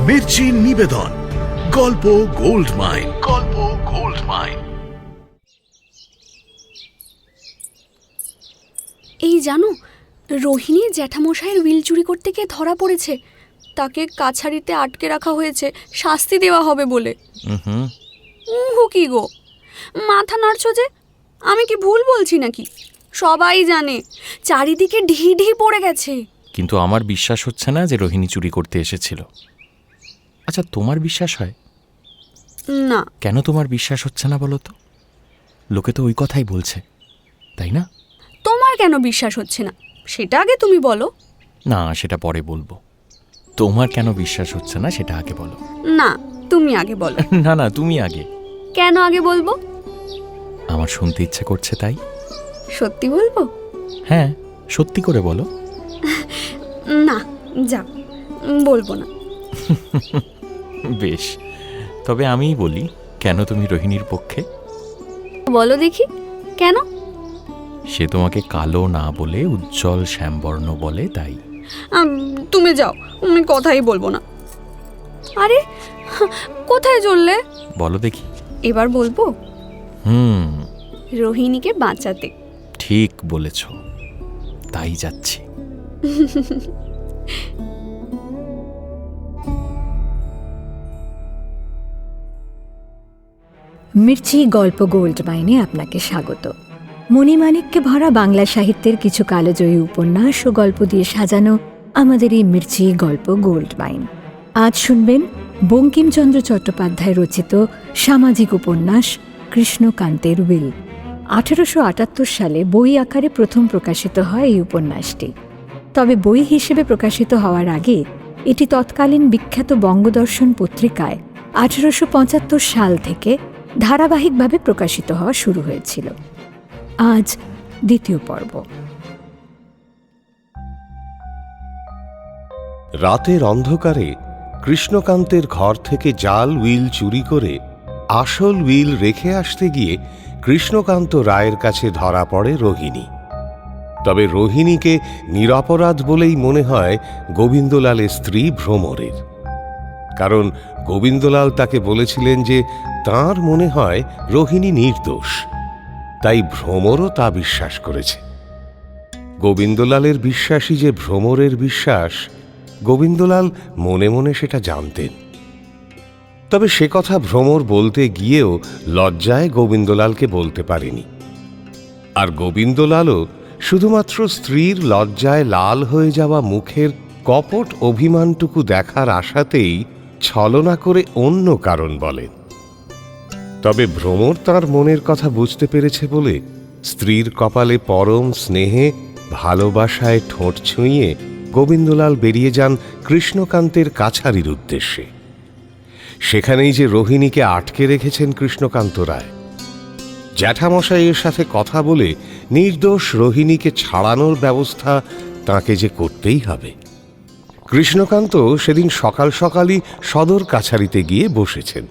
মির্চি নিবেদন গল্প gold mine. গল্প গোল্ড মাইন। এই জানো, রোহিণী জ্যাঠামশাইয়ের হুইল চুরি করতে গিয়ে ধরা পড়েছে। তাকে কাছারিতে আটকে রাখা হয়েছে শাস্তি দেওয়া হবে বলে। কি গো, মাথা নাড়ছো যে? আমি কি ভুল বলছি নাকি? সবাই জানে, চারিদিকে ঢি ঢি পড়ে গেছে। কিন্তু আমার বিশ্বাস হচ্ছে না যে রোহিণী চুরি করতে এসেছিল। আচ্ছা, তোমার বিশ্বাস হয় না। কেন তোমার বিশ্বাস হচ্ছে না বলো তো? লোকে তো ওই কথাই বলছে, তাই না? তোমার কেন বিশ্বাস হচ্ছে না সেটা আগে তুমি বলো। না, সেটা পরে বলবো। তোমার কেন বিশ্বাস হচ্ছে না সেটা আগে বলো। না, তুমি আগে বলো। না না, তুমি আগে। কেন আগে বলবো? আমার শুনতে ইচ্ছে করছে তাই। সত্যি বলবো? হ্যাঁ, সত্যি করে বলো। না, যাও, বলবো না। বেশ, তবে আমিই বলি, কেন তুমি রোহিণীর পক্ষে? বলো দেখি, কেন? সে তোমাকে কালো না বলে উজ্জ্বল শ্যামবর্ণ বলে, তাই। তুমি যাও, আমি কথাই বলবো না। আরে, কোথায় চললে? বলো দেখি। এবার বলবো। রোহিণীকে বাঁচাতে। ঠিক বলেছ, তাই যাচ্ছি। মির্চি গল্প গোল্ড মাইনে আপনাকে স্বাগত। মণিমাণিক্যে ভরা বাংলা সাহিত্যের কিছু কালজয়ী উপন্যাস ও গল্প দিয়ে সাজানো আমাদের এই মির্চি গল্প গোল্ড মাইন। আজ শুনবেন বঙ্কিমচন্দ্র চট্টোপাধ্যায় রচিত সামাজিক উপন্যাস কৃষ্ণকান্তের হুইল। 1878 সালে বই আকারে প্রথম প্রকাশিত হয় এই উপন্যাসটি। তবে বই হিসেবে প্রকাশিত হওয়ার আগে এটি তৎকালীন বিখ্যাত বঙ্গদর্শন পত্রিকায় 1875 সাল থেকে ধারাবাহিকভাবে প্রকাশিত হওয়া শুরু হয়েছিল। আজ দ্বিতীয় পর্ব। রাতের অন্ধকারে কৃষ্ণকান্তের ঘর থেকে জাল হুইল চুরি করে আসল হুইল রেখে আসতে গিয়ে কৃষ্ণকান্ত রায়ের কাছে ধরা পড়ে রোহিণী। তবে রোহিণীকে নিরপরাধ বলেই মনে হয় গোবিন্দলালের স্ত্রী ভ্রমরের। কারণ গোবিন্দলাল তাকে বলেছিলেন যে তাঁর মনে হয় রোহিণী নির্দোষ, তাই ভ্রমরও তা বিশ্বাস করেছে। গোবিন্দলালের বিশ্বাসই যে ভ্রমরের বিশ্বাস, গোবিন্দলাল মনে মনে সেটা জানতেন। তবে সে কথা ভ্রমর বলতে গিয়েও লজ্জায় গোবিন্দলালকে বলতে পারেনি। আর গোবিন্দলালও শুধুমাত্র স্ত্রীর লজ্জায় লাল হয়ে যাওয়া মুখের কপট অভিমানটুকু দেখার আশাতেই ছলনা করে অন্য কারণ বলেন। তবে ভ্রমর তাঁর মনের কথা বুঝতে পেরেছে বলে স্ত্রীর কপালে পরম স্নেহে ভালোবাসায় ঠোঁট ছুঁয়ে গোবিন্দলাল বেরিয়ে যান কৃষ্ণকান্তের কাছারির উদ্দেশ্যে। সেখানেই যে রোহিণীকে আটকে রেখেছেন কৃষ্ণকান্ত রায়। জ্যাঠামশাইয়ের সাথে কথা বলে নির্দোষ রোহিণীকে ছাড়ানোর ব্যবস্থা তাঁকে যে করতেই হবে। কৃষ্ণকান্ত সেদিন সকাল সকালই সদর কাছারিতে গিয়ে বসেছেন।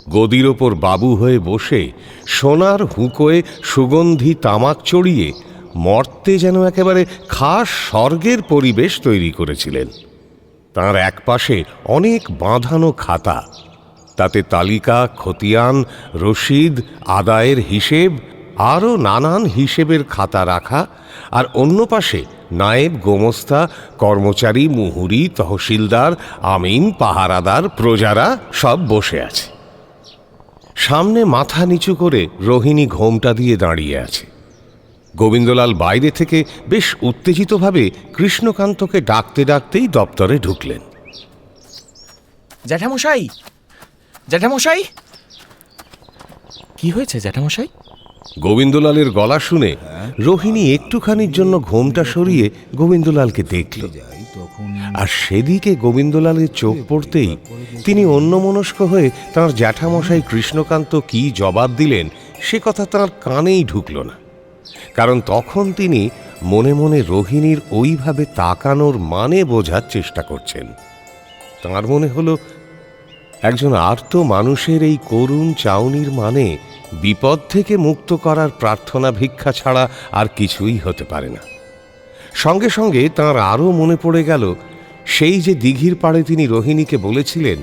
গদির ওপর বাবু হয়ে বসে সোনার হুঁকোয় সুগন্ধি তামাক চড়িয়ে মর্তে যেন একেবারে খাস স্বর্গের পরিবেশ তৈরি করেছিলেন। তাঁর একপাশে অনেক বাঁধানো খাতা, তাতে তালিকা, খতিয়ান, রসিদ, আদায়ের হিসেব, আরও নানান হিসেবের খাতা রাখা, আর অন্য পাশে নায়েব, গোমস্তা, কর্মচারী, মুহুরি, তহসিলদার, আমিন, পাহারাদার, প্রজারা সব বসে আছে। সামনে মাথা নিচু করে রোহিণী ঘোমটা দিয়ে দাঁড়িয়ে আছে। গোবিন্দলাল বাইরে থেকে বেশ উত্তেজিতভাবে কৃষ্ণকান্তকে ডাকতে ডাকতেই দপ্তরে ঢুকলেন। জ্যাঠামশাই, জ্যাঠামশাই! কি হয়েছে জ্যাঠামশাই? গোবিন্দলালের গলা শুনে রোহিণী একটুখানির জন্য ঘোমটা সরিয়ে গোবিন্দলালকে দেখল। আর সেদিকে গোবিন্দলালের চোখ পড়তেই তিনি অন্যমনস্ক হয়ে তাঁর জ্যাঠামশাই কৃষ্ণকান্ত কি জবাব দিলেন সে কথা তাঁর কানেই ঢুকল না। কারণ তখন তিনি মনে মনে রোহিণীর ওইভাবে তাকানোর মানে বোঝার চেষ্টা করছেন। তাঁর মনে হলো একজন আর্ত মানুষের এই করুণ চাউনির মানে বিপদ থেকে মুক্ত করার প্রার্থনা ভিক্ষা ছাড়া আর কিছুই হতে পারে না। সঙ্গে সঙ্গে তাঁর আরও মনে পড়ে গেল সেই যে দিঘির পাড়ে তিনি রোহিণীকে বলেছিলেন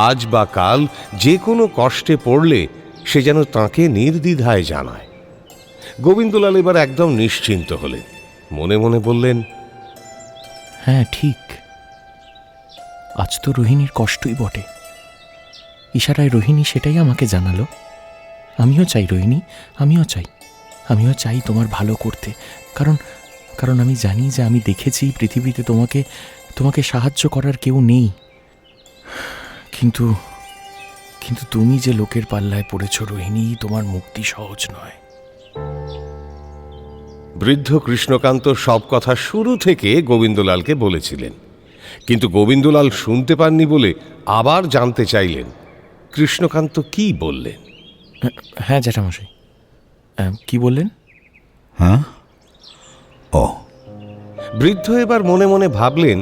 আজ বা কাল যে কোনো কষ্টে পড়লে সে যেন তাঁকে নির্দ্বিধায় জানায়। গোবিন্দলাল এবার একদম নিশ্চিন্ত হলেন। মনে মনে বললেন, হ্যাঁ ঠিক, আজ তো রোহিণীর কষ্টই বটে। ইশারায় রোহিণী সেটাই আমাকে জানালো। আমিও চাই রোহিণী, আমিও চাই তোমার ভালো করতে, কারণ আমি জানি যে আমি দেখেছি পৃথিবীতে তোমাকে সাহায্য করার কেউ নেই। কিন্তু তুমি যে লোকের পাল্লায় পড়েছ রোহিণী, তোমার মুক্তি সহজ নয়। বৃদ্ধ কৃষ্ণকান্ত সব কথা শুরু থেকে গোবিন্দলালকে বলেছিলেন, কিন্তু গোবিন্দলাল শুনতে পাননি বলে আবার জানতে চাইলেন কৃষ্ণকান্ত কি বললেন। হ্যাঁ জ্যাঠামশাই, কি বললেন? হ্যাঁ, ও বৃদ্ধ এবার মনে মনে ভাবলেন,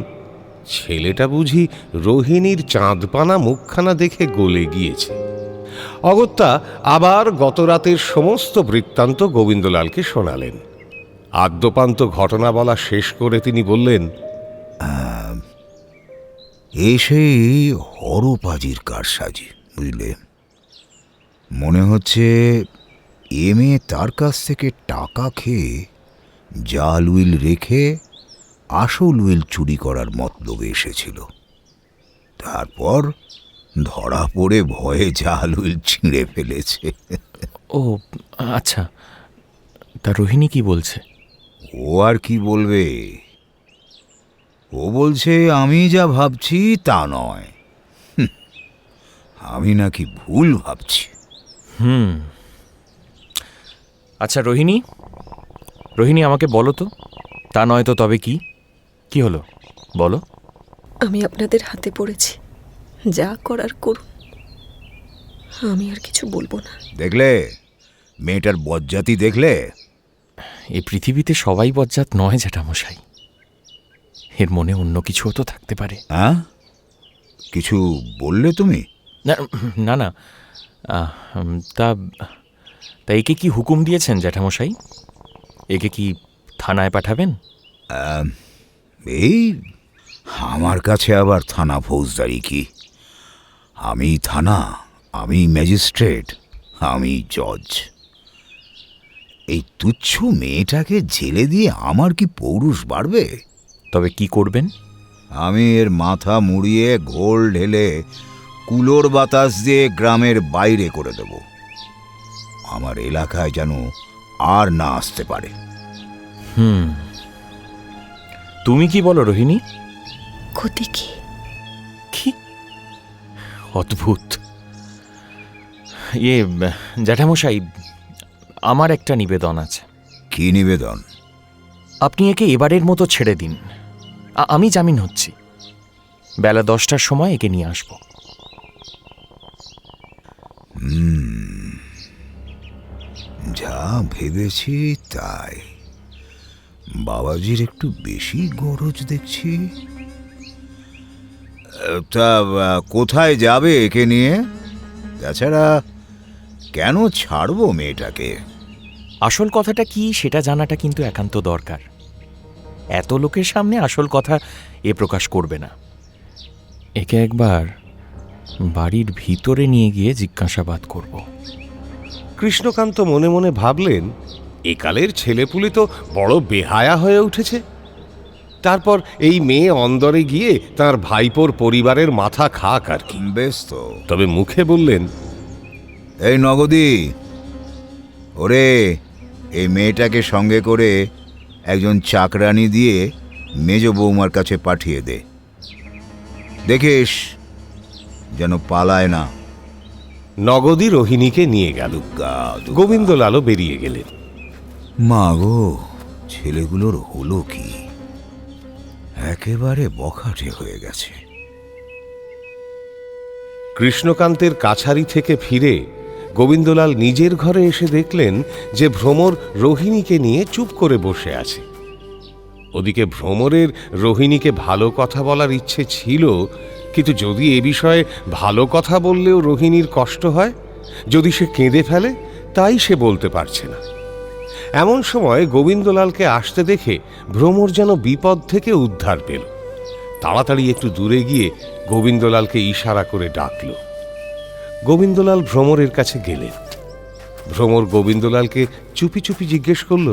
ছেলেটা বুঝি রোহিণীর চাঁদপানা মুখখানা দেখে গলে গিয়েছে। অগত্যা আবার গত রাতের সমস্ত বৃত্তান্ত গোবিন্দলালকে শোনালেন। আদ্যপান্ত ঘটনা বলা শেষ করে তিনি বললেন, এই সেই হরপাজির কারসাজি, বুঝলে। মনে হচ্ছে এ মেয়ে তার কাছ থেকে টাকা খেয়ে জাল উইল রেখে আসল উইল চুরি করার মতলবে এসেছিল। তারপর ধরা পড়ে ভয়ে জাল উইল ছিঁড়ে ফেলেছে। ও আচ্ছা, তা রোহিণী কি বলছে? ও আর কি বলবে? ও বলছে আমি যা ভাবছি তা নয়, আমি নাকি ভুল ভাবছি। আচ্ছা রোহিণী আমাকে বলো তো, তা নয় তো তবে কি হলো বলো। আমি আপনাদের হাতে পড়েছি, যা করার করুন, আমি আর কিছু বলবো না। দেখলে মেয়েটার বজ্জাতি, দেখলে? এই পৃথিবীতে সবাই বজ্জাত নয় জ্যাঠামশাই, এর মনে অন্য কিছুও তো থাকতে পারে। হ্যাঁ, কিছু বললে তুমি? না না, তা একে কি হুকুম দিয়েছেন জ্যাঠামশাই? একে কি থানায় পাঠাবেন? এই আমার কাছে আবার থানা ফৌজদারি কি? আমি থানা, আমি ম্যাজিস্ট্রেট, আমি জজ। এই তুচ্ছ মেয়েটাকে জেলে দিয়ে আমার কি পৌরুষ বাড়বে? তবে কি করবেন? আমি এর মাথা মুড়িয়ে ঘোল ঢেলে কুলোর বাতাস দিয়ে গ্রামের বাইরে করে দেব। আমার এলাকায় যেন আর না আসতে পারে। তুমি কি বলো রোহিণী? ক্ষতি কি? কি অদ্ভুত! জ্যাঠামশাই, আমার একটা নিবেদন আছে। কি নিবেদন? আপনি একে এবারের মতো ছেড়ে দিন। আমি জামিন হচ্ছি, বেলা 10টার সময় একে নিয়ে আসব। যা ভেবেছি তাই। বাবাজির একটু বেশি গরজ দেখছি। তা কোথায় যাবে একে নিয়ে? তাছাড়া কেন ছাড়বো মেয়েটাকে? আসল কথাটা কি সেটা জানাটা কিন্তু একান্ত দরকার। এত লোকের সামনে আসল কথা এ প্রকাশ করবে না। একে একবার বাড়ির ভিতরে নিয়ে গিয়ে জিজ্ঞাসাবাদ করব। কৃষ্ণকান্ত মনে মনে ভাবলেন, একালের ছেলেপুলে তো বড় বেহায়া হয়ে উঠেছে। তারপর এই মেয়ে অন্দরে গিয়ে তার ভাইপোর পরিবারের মাথা খাক আর কি। বেশ তো। তবে মুখে বললেন, এই নগদি, ওরে এই মেয়েটাকে সঙ্গে করে একজন চাকরানি দিয়ে মেজ বৌমার কাছে পাঠিয়ে দে। দেখিস যেন পালায় না। নগদি রোহিণীকে নিয়ে গেল। গোবিন্দলালও বেরিয়ে গেলেন। মা গো, ছেলেগুলোর হলো কি? একেবারে বখাটে হয়ে গেছে। কৃষ্ণকান্তের কাছারি থেকে ফিরে গোবিন্দলাল নিজের ঘরে এসে দেখলেন যে ভ্রমর রোহিণীকে নিয়ে চুপ করে বসে আছে। ওদিকে ভ্রমরের রোহিণীকে ভালো কথা বলার ইচ্ছে ছিল, কিন্তু যদি এ বিষয়ে ভালো কথা বললেও রোহিণীর কষ্ট হয়, যদি সে কেঁদে ফেলে, তাই সে বলতে পারছে না। এমন সময় গোবিন্দলালকে আসতে দেখে ভ্রমর যেন বিপদ থেকে উদ্ধার পেল। তাড়াতাড়ি একটু দূরে গিয়ে গোবিন্দলালকে ইশারা করে ডাকল। গোবিন্দলাল ভ্রমরের কাছে গেলেন। ভ্রমর গোবিন্দলালকে চুপি চুপি জিজ্ঞেস করল,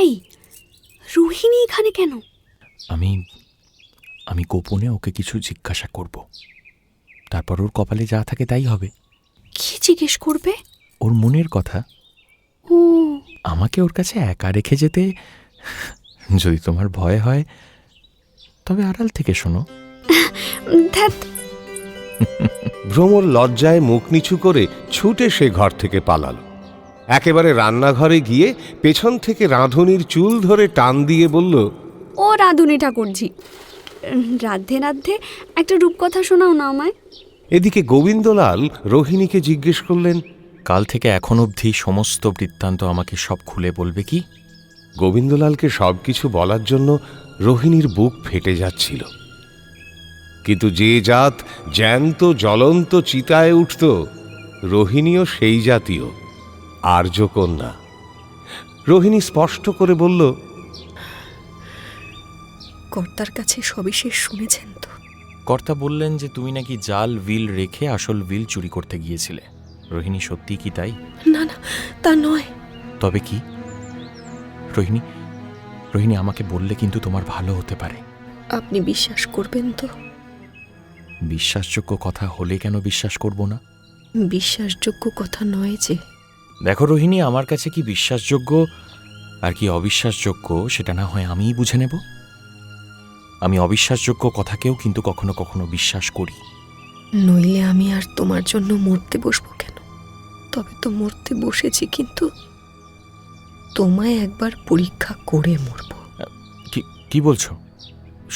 এই রোহিণী এখানে কেন? আমি আমি গোপনে ওকে কিছু জিজ্ঞাসা করব, তারপর ওর কপালে যা থাকে তাই হবে। কি জিজ্ঞেস করবে? ওর মনের কথা। ও, আমাকে ওর কাছে একা রেখে যেতে যদি তোমার ভয় হয় তবে আড়াল থেকে শোনো। ধ্যাৎ, ভ্রমর লজ্জায় মুখ নিচু করে ছুটে সে ঘর থেকে পালালো। একেবারে রান্নাঘরে গিয়ে পেছন থেকে রাঁধুনির চুল ধরে টান দিয়ে বলল, ও রাঁধুনি ঠাকুরজি, রাধে রাধে একটা রূপকথা শোনাও না আমায়। এদিকে গোবিন্দলাল রোহিণীকে জিজ্ঞেস করলেন, কাল থেকে এখন অবধি সমস্ত বৃত্তান্ত আমাকে সব খুলে বলবে কি? গোবিন্দলালকে সবকিছু বলার জন্য রোহিণীর বুক ফেটে যাচ্ছিল। কিন্তু যে জাত জ্যান্ত জ্বলন্ত চিতায় উঠত, রোহিণীও সেই জাতীয় আর্যকন্যা। রোহিণী স্পষ্ট করে বলল, কর্তার কাছে সবিশেষ শুনেছেন তো? কর্তা বললেন যে তুমি নাকি জাল উইল রেখে আসল উইল চুরি করতে গিয়েছিলে। রোহিণী, সত্যি কি তাই? না না, তা নয়। তবে কি? রোহিণী, রোহিণী, আমাকে বললে কিন্তু তোমার ভালো হতে পারে। আপনি বিশ্বাস করবেন তো? বিশ্বাসযোগ্য কথা হলে কেন বিশ্বাস করব না? বিশ্বাসযোগ্য কথা নয় যে। দেখো রোহিণী, আমার কাছে কি বিশ্বাসযোগ্য আর কি অবিশ্বাসযোগ্য সেটা না হয় আমিই বুঝে নেব। আমি অবিশ্বাসযোগ্য কথাকেও কিন্তু কখনো কখনো বিশ্বাস করি। নইলে আমি আর তোমার জন্য মরতে বসবো কেন? তবে তো মরতে বসেছি, কিন্তু তোমায় একবার পরীক্ষা করে মরব। কি বলছো?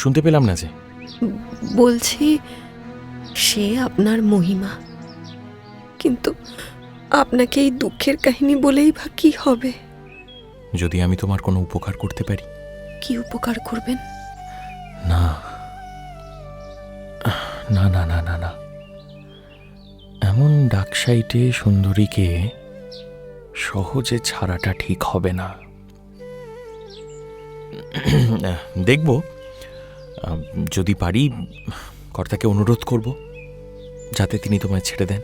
শুনতে পেলাম না যে। বলছি, সে আপনার মহিমা, কিন্তু আপনাকে এই দুঃখের কাহিনী বলেই বা কি হবে? যদি আমি তোমার কোনো উপকার করতে পারি। কি উপকার করবেন? না না না না না না, এমন ডাকসাইটে সুন্দরীকে সহজে ছাড়াটা ঠিক হবে না। দেখব, যদি পারি কর্তাকে অনুরোধ করব যাতে তিনি তোমায় ছেড়ে দেন।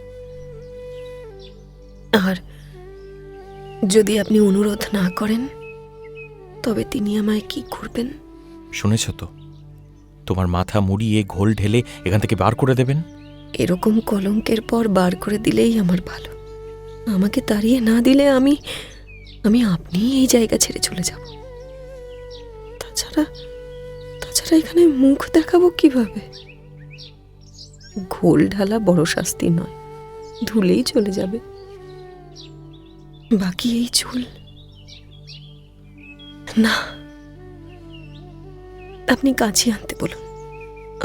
আর যদি আপনি অনুরোধ না করেন, তবে তিনি আমায় কি করবেন? শুনেছ তো, তোমার মাথা মুড়িয়ে ঘোল ঢেলে এখান থেকে বার করে দেবেন। এরকম কলঙ্কের পর বার করে দিলেই আমার ভালো। আমাকে তাড়িয়ে না দিলে আমি আপনি এই জায়গা ছেড়ে চলে যাব। তাছাড়া এখানে মুখ দেখাবো কিভাবে? ঘোল ঢালা বড় শাস্তি নয়, ধুলেই চলে যাবে। বাকি এই চুল, না, আপনি কাছে আনতে বলুন।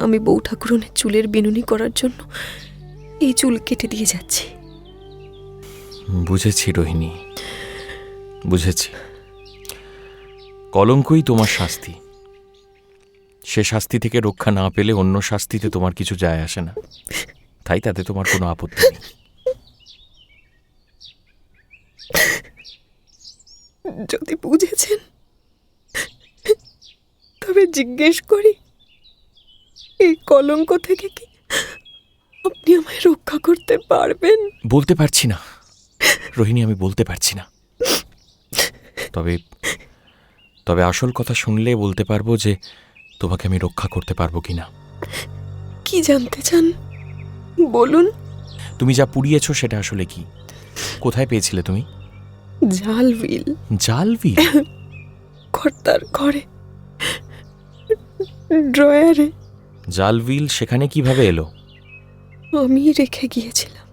আমি বউ ঠাকুরনের চুলের বিনুনি করার জন্য এই চুল কেটে দিয়ে যাচ্ছি। বুঝেছি রোহিণী, বুঝেছি। কলঙ্কই তোমার শাস্তি। সে শাস্তি থেকে রক্ষা না পেলে অন্য শাস্তিতে তোমার কিছু যায় আসে না, তাই তাতে তোমার কোনো আপত্তি নেই। যদি বুঝেছেন তবে জিজ্ঞেস করি, এই কলঙ্ক থেকে কি আপনি আমায় রক্ষা করতে পারবেন? বলতে পারছি না রোহিণী, আমি বলতে পারছি না। তবে তবে আসল কথা শুনলে বলতে পারবো যে তোমাকে আমি রক্ষা করতে পারবো কিনা। কি জানতে চান বলুন। তুমি যা পুড়িয়েছো সেটা আসলে কি? কোথায় পেয়েছিলে তুমি? জাল উইল। জাল উইল? কর্তার ঘরে, ড্রয়ারে। জাল উইল সেখানে কিভাবে এলো? আমি রেখে গিয়েছিলাম।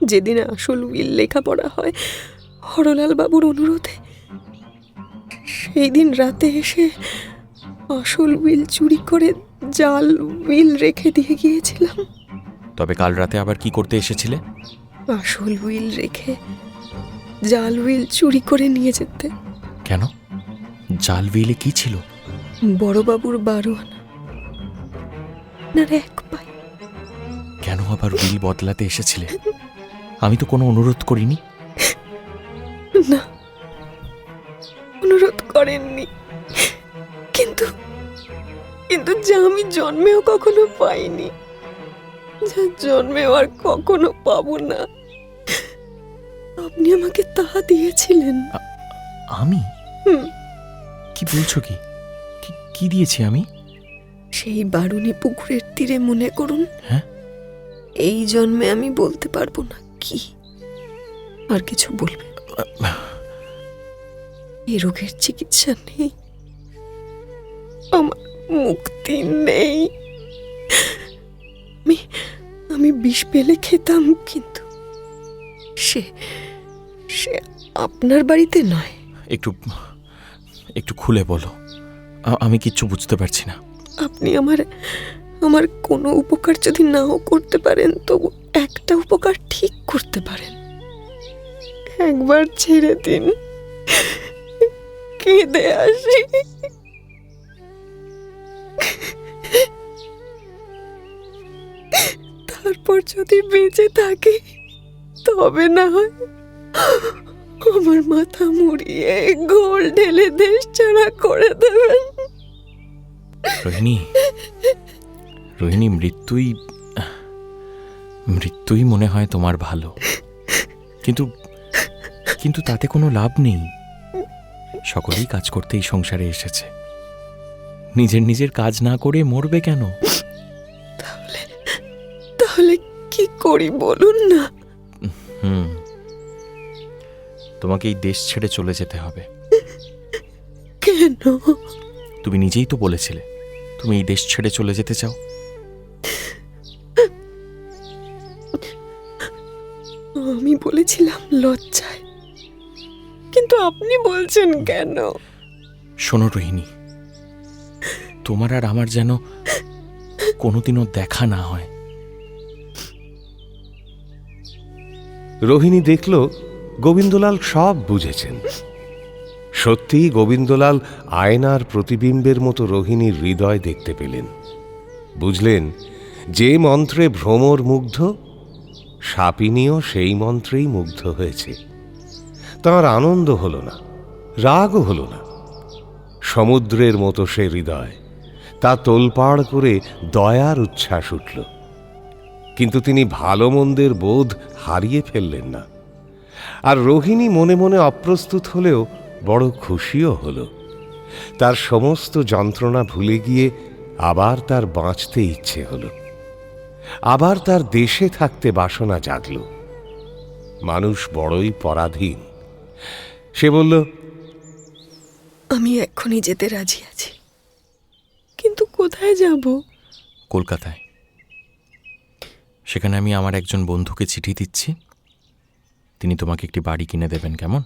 যেদিন আসল উইল লেখাপড়া হয় হরলাল বাবুর অনুরোধে, সেই দিন রাতে এসে আসল উইল চুরি করে জাল উইল রেখে দিয়ে গিয়েছিলাম। তবে কাল রাতে আবার কি করতে এসেছিলে? আসল উইল রেখে জাল উইল চুরি করে নিয়ে যেতে। কেন? জাল উইলে কি ছিল? বড়বাবুর 12 আনা, আপনার 1 পাই। কেন আবার উইল বদলাতে এসেছিলে? আমি তো কোনো অনুরোধ করিনি। না, অনুরোধ করেননি, কিন্তু কিন্তু যা আমি জন্মেও কখনো পাইনি, যা জন্মেও আর কখনো পাবো না, আপনি আমাকে তা দিয়েছিলেন। আমি? হুম। কি বলছো? কি দিয়েছি আমি? সেই বারুণী পুকুরের তীরে, মনে করুন। হ্যাঁ? এই জন্মে আমি বলতে পারবো না কি, আর কিছু বলবে? এই রোগের চিকিৎসা নেই, আমার মুক্তি নেই। আমি বিষ পেলে খেতাম, কিন্তু সে আপনার বাড়িতে নয়। একটু খুলে বলো, আমি কিচ্ছু বুঝতে পারছি না। আপনি আমার কোনো উপকার যদি নাও করতে পারেন, তবু একটা উপকার ঠিক করতে পারেন। একবার ছেড়ে দিন, কেঁদে আসি। তারপর যদি বেঁচে থাকি, তবে না হয় আমার মাথা মুড়িয়ে গোল ঢেলে দেশ ছাড়া করে দেবেন। রোহিণী, মৃত্যুই মনে হয় তোমার ভালো, কিন্তু তাতে কোনো লাভ নেই। সকলেই কাজ করতে এই সংসারে এসেছে, নিজের কাজ না করে মরবে কেন? তাহলে কি করি বলুন না? তোমাকে এই দেশ ছেড়ে চলে যেতে হবে। কেন? তুমি নিজেই তো বলেছিলে তুমি এই দেশ ছেড়ে চলে যেতে চাও। আমি বলেছিলাম লজ্জায়, কিন্তু আপনি বলছেন কেন? শোনো রোহিণী, তোমার আর আমার যেন কোনোদিনও দেখা না হয়। রোহিণী দেখল গোবিন্দলাল সব বুঝেছেন। সত্যিই গোবিন্দলাল আয়নার প্রতিবিম্বের মতো রোহিণীর হৃদয় দেখতে পেলেন। বুঝলেন, যে মন্ত্রে ভ্রমর মুগ্ধ, সাপিনীও সেই মন্ত্রেই মুগ্ধ হয়েছে। তাঁর আনন্দ হল না, রাগও হল না। সমুদ্রের মতো সে হৃদয়, তা তোলপাড় করে দয়ার উচ্ছ্বাস উঠল। কিন্তু তিনি ভালো মন্দের বোধ হারিয়ে ফেললেন না। আর রোহিণী মনে মনে অপ্রস্তুত হলেও বড় খুশিও হল। তার সমস্ত যন্ত্রণা ভুলে গিয়ে আবার তার বাঁচতে ইচ্ছে হল, আবার তার দেশে থাকতে বাসনা জাগল। মানুষ বড়ই পরাধীন। সে বলল, আমি এখনই যেতে রাজি আছি, কিন্তু কোথায় যাব? কলকাতায়। সেখানে আমি আমার একজন বন্ধুকে চিঠি দিচ্ছি, তিনি তোমাকে একটি বাড়ি কিনে দেবেন। কেমন?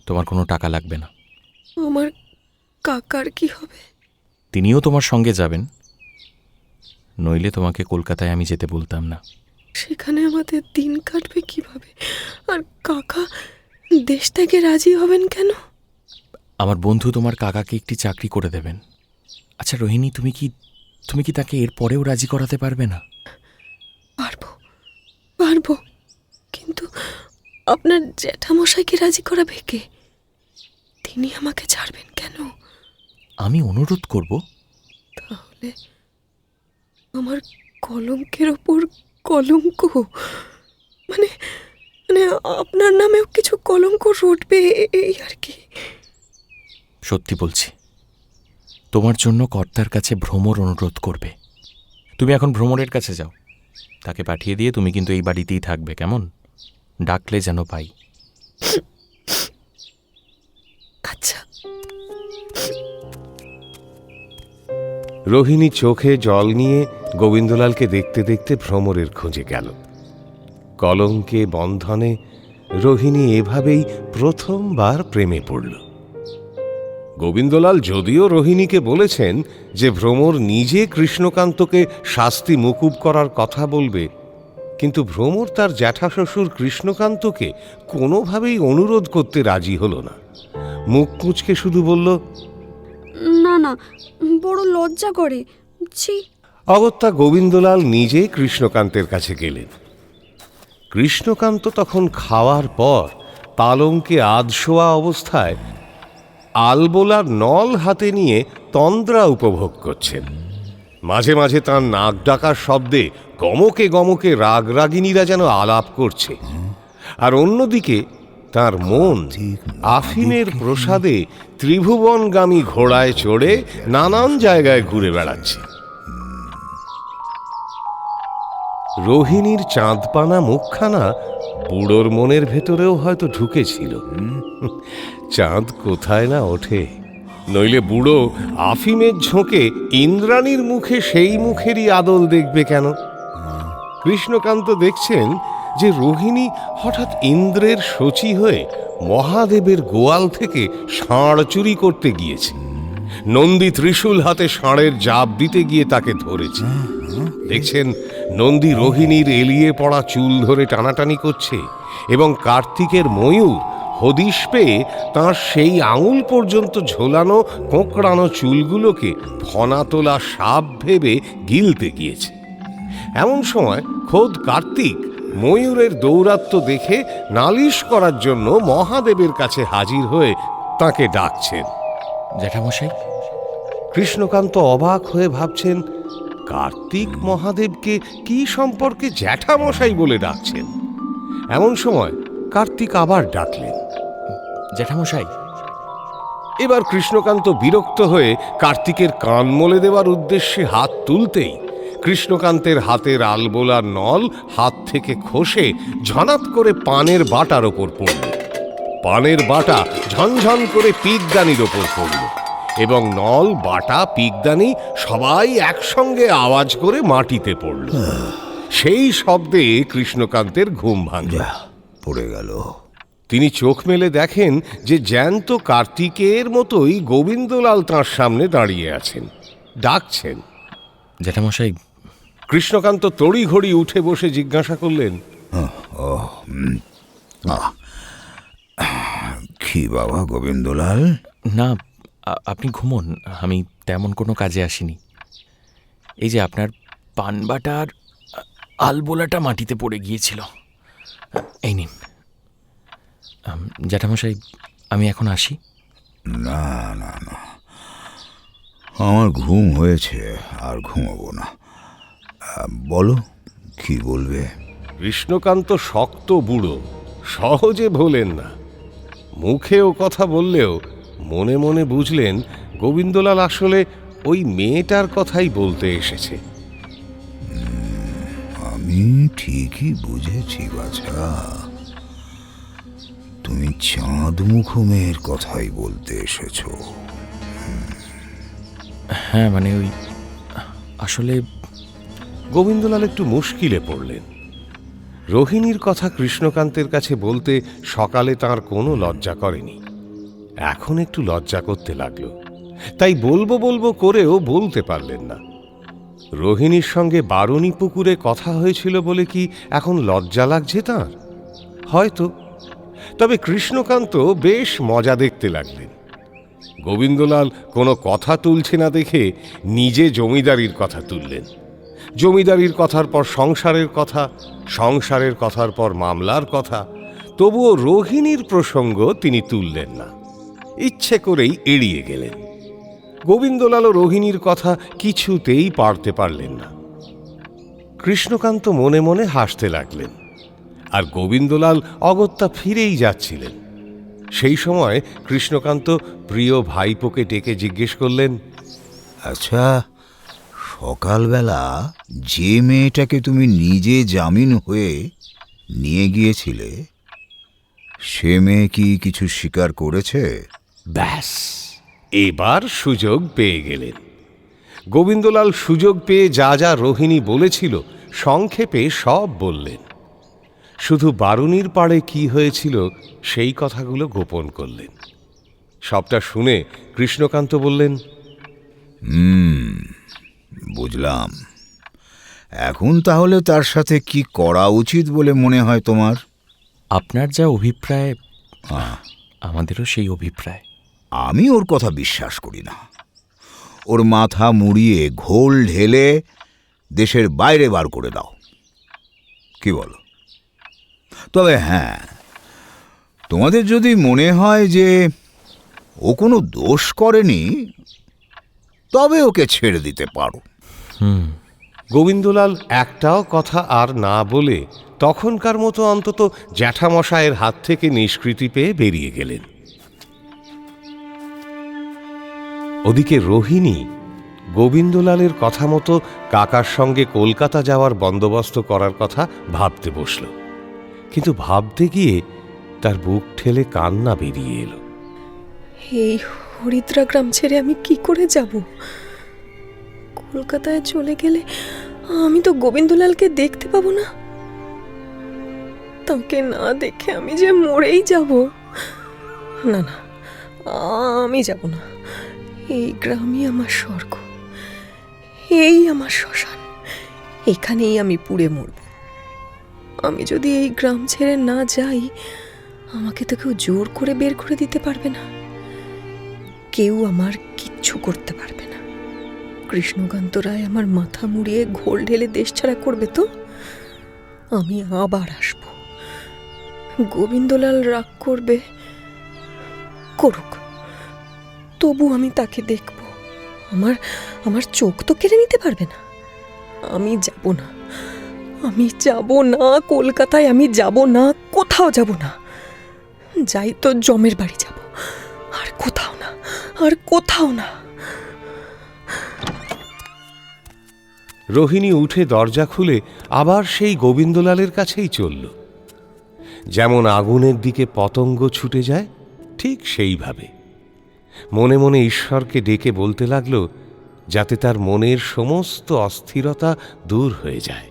তোমার কোনো টাকা লাগবে না। আমার কাকার কি হবে? তিনিও তোমার সঙ্গে যাবেন, নইলে তোমাকে কলকাতায় আমি যেতে বলতাম না। সেখানে আমাদের দিন কাটবে কিভাবে? আর কাকা দেশ থেকে রাজি হবেন কেন? আমার বন্ধু তোমার কাকাকে একটি চাকরি করে দেবেন। আচ্ছা রোহিণী, তুমি কি তাকে এর পরেও রাজি করাতে পারবে না? পারবো, কিন্তু আপনার জ্যাঠামশাইকে রাজি করাবে কে? তিনি আমাকে ছাড়বেন কেন? আমি অনুরোধ করব। তাহলে আমার কলঙ্কের ওপর কলঙ্ক, মানে আপনার নামেও কিছু কলঙ্ক রটবে, এই আর কি। সত্যি বলছি, তোমার জন্য কর্তার কাছে ভ্রমর অনুরোধ করবে। তুমি এখন ভ্রমরের কাছে যাও, তাকে পাঠিয়ে দিয়ে তুমি কিন্তু এই বাড়িতেই থাকবে। কেমন? ডাকলে যেন পাই। আচ্ছা। রোহিণী চোখে জল নিয়ে গোবিন্দলালকে দেখতে দেখতে ভ্রমরের খোঁজে গেল। কলঙ্কে বন্ধনে রোহিণী এভাবেই প্রথমবার প্রেমে পড়ল। গোবিন্দলাল যদিও রোহিণীকে বলেছেন যে ভ্রমর নিজে কৃষ্ণকান্তকে শাস্তি মুকুব করার কথা বলবে, কিন্তু ভ্রমর তার জ্যাঠাশ্বশুর কৃষ্ণকান্তকে কোনোভাবেই অনুরোধ করতে রাজি হল না। মুখ কুঁচকে শুধু বলল, না, বড় লজ্জা করে। ছি। অগত্যা গোবিন্দলাল নিজে কৃষ্ণকান্তের কাছে গেলেন। কৃষ্ণকান্ত তখন খাওয়ার পর পালঙ্কে আধশোয়া অবস্থায় আলবোলার নল হাতে নিয়ে তন্দ্রা উপভোগ করছেন। মাঝে মাঝে তাঁর নাক ডাকার শব্দে গমকে গমকে রাগরাগিনীরা যেন আলাপ করছে, আর অন্যদিকে তার মন আফিমের প্রসাদে ত্রিভুবনগামী ঘোড়ায় চড়ে নানান জায়গায় ঘুরে বেড়াচ্ছে। রোহিণীর চাঁদপানা মুখখানা বুড়োর মনের ভেতরেও হয়তো ঢুকেছিল। চাঁদ কোথায় না ওঠে, নইলে বুড়ো আফিমের ঝোঁকে ইন্দ্রাণীর মুখে সেই মুখেরই আদল দেখবে কেন? কৃষ্ণকান্ত দেখছেন যে রোহিণী হঠাৎ ইন্দ্রের শচী হয়ে মহাদেবের গোয়াল থেকে ষাঁড় চুরি করতে গিয়েছে। নন্দী ত্রিশূল হাতে ষাঁড়ের জাপ দিতে গিয়ে তাকে ধরেছে। দেখছেন নন্দী রোহিণীর এলিয়ে পড়া চুল ধরে টানাটানি করছে, এবং কার্তিকের ময়ূর হদিশ পেয়ে তাঁর সেই আঙুল পর্যন্ত ঝোলানো কোঁকড়ানো চুলগুলোকে ফনা তোলা সাপ ভেবে গিলতে গিয়েছে। এমন সময় খোদ কার্তিক ময়ূরের দৌরাত্ম্য দেখে নালিশ করার জন্য মহাদেবের কাছে হাজির হয়ে তাকে ডাকছেন। জ্যাঠামশাই, কৃষ্ণকান্ত অবাক হয়ে ভাবছেন, কার্তিক মহাদেবকে কি সম্পর্কে জ্যাঠামশাই বলে ডাকছেন? এমন সময় কার্তিক আবার ডাকলেন, জ্যাঠামশাই। এবার কৃষ্ণকান্ত বিরক্ত হয়ে কার্তিকের কান মলে দেওয়ার উদ্দেশ্যে হাত তুলতেই কৃষ্ণকান্তের হাতের আলবোলার নল হাত থেকে খসে ঝনাত করে পানের বাটার ওপর পড়ল। পানের বাটা ঝনঝন করে পিকদানির ওপর পড়ল, এবং নল, বাটা, পিকদানি সবাই একসঙ্গে আওয়াজ করে মাটিতে পড়ল। সেই শব্দে কৃষ্ণকান্তের ঘুম ভাঙল। পড়ে গেল। তিনি চোখ মেলে দেখেন যে জ্যান্ত কার্তিকের মতোই গোবিন্দলাল তাঁর সামনে দাঁড়িয়ে আছেন, ডাকছেন। জ্যাঠামশাই, কৃষ্ণকান্ত তড়িঘড়ি উঠে বসে জিজ্ঞাসা করলেন, কি বাবা গোবিন্দলাল? না, আপনি ঘুমোন, আমি তেমন কোনো কাজে আসিনি। এই যে আপনার পানবাটার আলবোলাটা মাটিতে পড়ে গিয়েছিল, এই নিন। জ্যাঠামশাই, আমি এখন আসি। না না না, আমার ঘুম হয়েছে, আর ঘুমাবো না। বলো, কি বলবে? কৃষ্ণকান্ত শক্ত বুড়ো, সহজে ভোলেন না। মুখেও কথা বললেও মনে মনে বুঝলেন গোবিন্দলাল আসলে ওই মেয়েটার কথাই বলতে এসেছে। আমি ঠিকই বুঝেছি বাছা, তুমি চাঁদমুখ মেয়ের কথাই বলতে এসেছো। হ্যাঁ, মানে ওই আসলে গোবিন্দলাল একটু মুশকিলে পড়লেন। রোহিণীর কথা কৃষ্ণকান্তের কাছে বলতে সকালে তার কোনো লজ্জা করেনি, এখন একটু লজ্জা করতে লাগলো। তাই বলবো বলবো করেও বলতে পারলেন না। রোহিণীর সঙ্গে বারুণী পুকুরে কথা হয়েছিল বলে কি এখন লজ্জা লাগছে তাঁর? হয়তো। তবে কৃষ্ণকান্ত বেশ মজা দেখতে লাগলেন। গোবিন্দলাল কোনো কথা তুলছে না দেখে নিজে জমিদারির কথা তুললেন। জমিদারির কথার পর সংসারের কথা, সংসারের কথার পর মামলার কথা, তবুও রোহিণীর প্রসঙ্গ তিনি তুললেন না, ইচ্ছে করেই এড়িয়ে গেলেন। গোবিন্দলালও রোহিণীর কথা কিছুতেই পারতে পারলেন না। কৃষ্ণকান্ত মনে মনে হাসতে লাগলেন, আর গোবিন্দলাল অগত্যা ফিরেই যাচ্ছিলেন। সেই সময় কৃষ্ণকান্ত প্রিয় ভাইপোকে ডেকে জিজ্ঞেস করলেন, আচ্ছা, সকালবেলা যে মেয়েটাকে তুমি নিজে জামিন হয়ে নিয়ে গিয়েছিলে, সে মেয়ে কি কিছু স্বীকার করেছে? ব্যাস, এবার সুযোগ পেয়ে গেলেন। গোবিন্দলাল সুযোগ পেয়ে যা যা রোহিণী বলেছিল সংক্ষেপে সব বললেন। শুধু বারুণীর পাড়ে কি হয়েছিল সেই কথাগুলো গোপন করলেন। সবটা শুনে কৃষ্ণকান্ত বললেন, বুঝলাম। এখন তাহলে তার সাথে কি করা উচিত বলে মনে হয় তোমার? আপনার যা অভিপ্রায়, আমাদেরও সেই অভিপ্রায়। আমি ওর কথা বিশ্বাস করি না। ওর মাথা মুড়িয়ে ঘোল ঢেলে দেশের বাইরে বার করে দাও, কি বলো? তবে হ্যাঁ, তোমাদের যদি মনে হয় যে ও কোনো দোষ করেনি, তবে ওকে ছেড়ে দিতে পারো। গোবিন্দলাল একটাও কথা আর না বলে তখনকার মতো অন্তত জ্যাঠামশায়ের হাত থেকে নিষ্কৃতি পেয়ে বেরিয়ে গেলেন। ওদিকে রোহিণী গোবিন্দলালের কথা মতো কাকার সঙ্গে কলকাতা যাওয়ার বন্দোবস্ত করার কথা ভাবতে বসল, কিন্তু ভাবতে গিয়ে তার বুক ঠেলে কান্না বেরিয়ে এলো। এই হরিদ্রা গ্রাম ছেড়ে আমি কি করে যাব? কলকাতায় চলে গেলে আমি তো গোবিন্দলালকে দেখতে পাবো না। তাকে না দেখে আমি যে মরেই যাব। না না, আমি যাব না। এই গ্রামই আমার স্বর্গ, এই আমার শ্মশান, এখানেই আমি পুড়ে মরব। আমি যদি এই গ্রাম ছেড়ে না যাই, আমাকে তো কেউ জোর করে বের করে দিতে পারবে না, কেউ আমার কিচ্ছু করতে পারবে না। কৃষ্ণকান্ত রায় আমার মাথা মুড়িয়ে ঘোল ঢেলে দেশ ছাড়া করবে তো আমি আবার আসব। গোবিন্দলাল রাগ করবে, করুক, তবু আমি তাকে দেখব। আমার চোখ তো কেড়ে নিতে পারবে না। আমি যাব না, আমি যাব না কলকাতায়, আমি যাব না, কোথাও যাব না। যাই তো জমের বাড়ি যাব, আর কোথাও না, আর কোথাও না। রোহিণী উঠে দরজা খুলে আবার সেই গোবিন্দলালের কাছেই চলল। যেমন আগুনের দিকে পতঙ্গ ছুটে যায়, ঠিক সেইভাবে মনে মনে ঈশ্বরকে ডেকে বলতে লাগল, যাতে তার মনের সমস্ত অস্থিরতা দূর হয়ে যায়।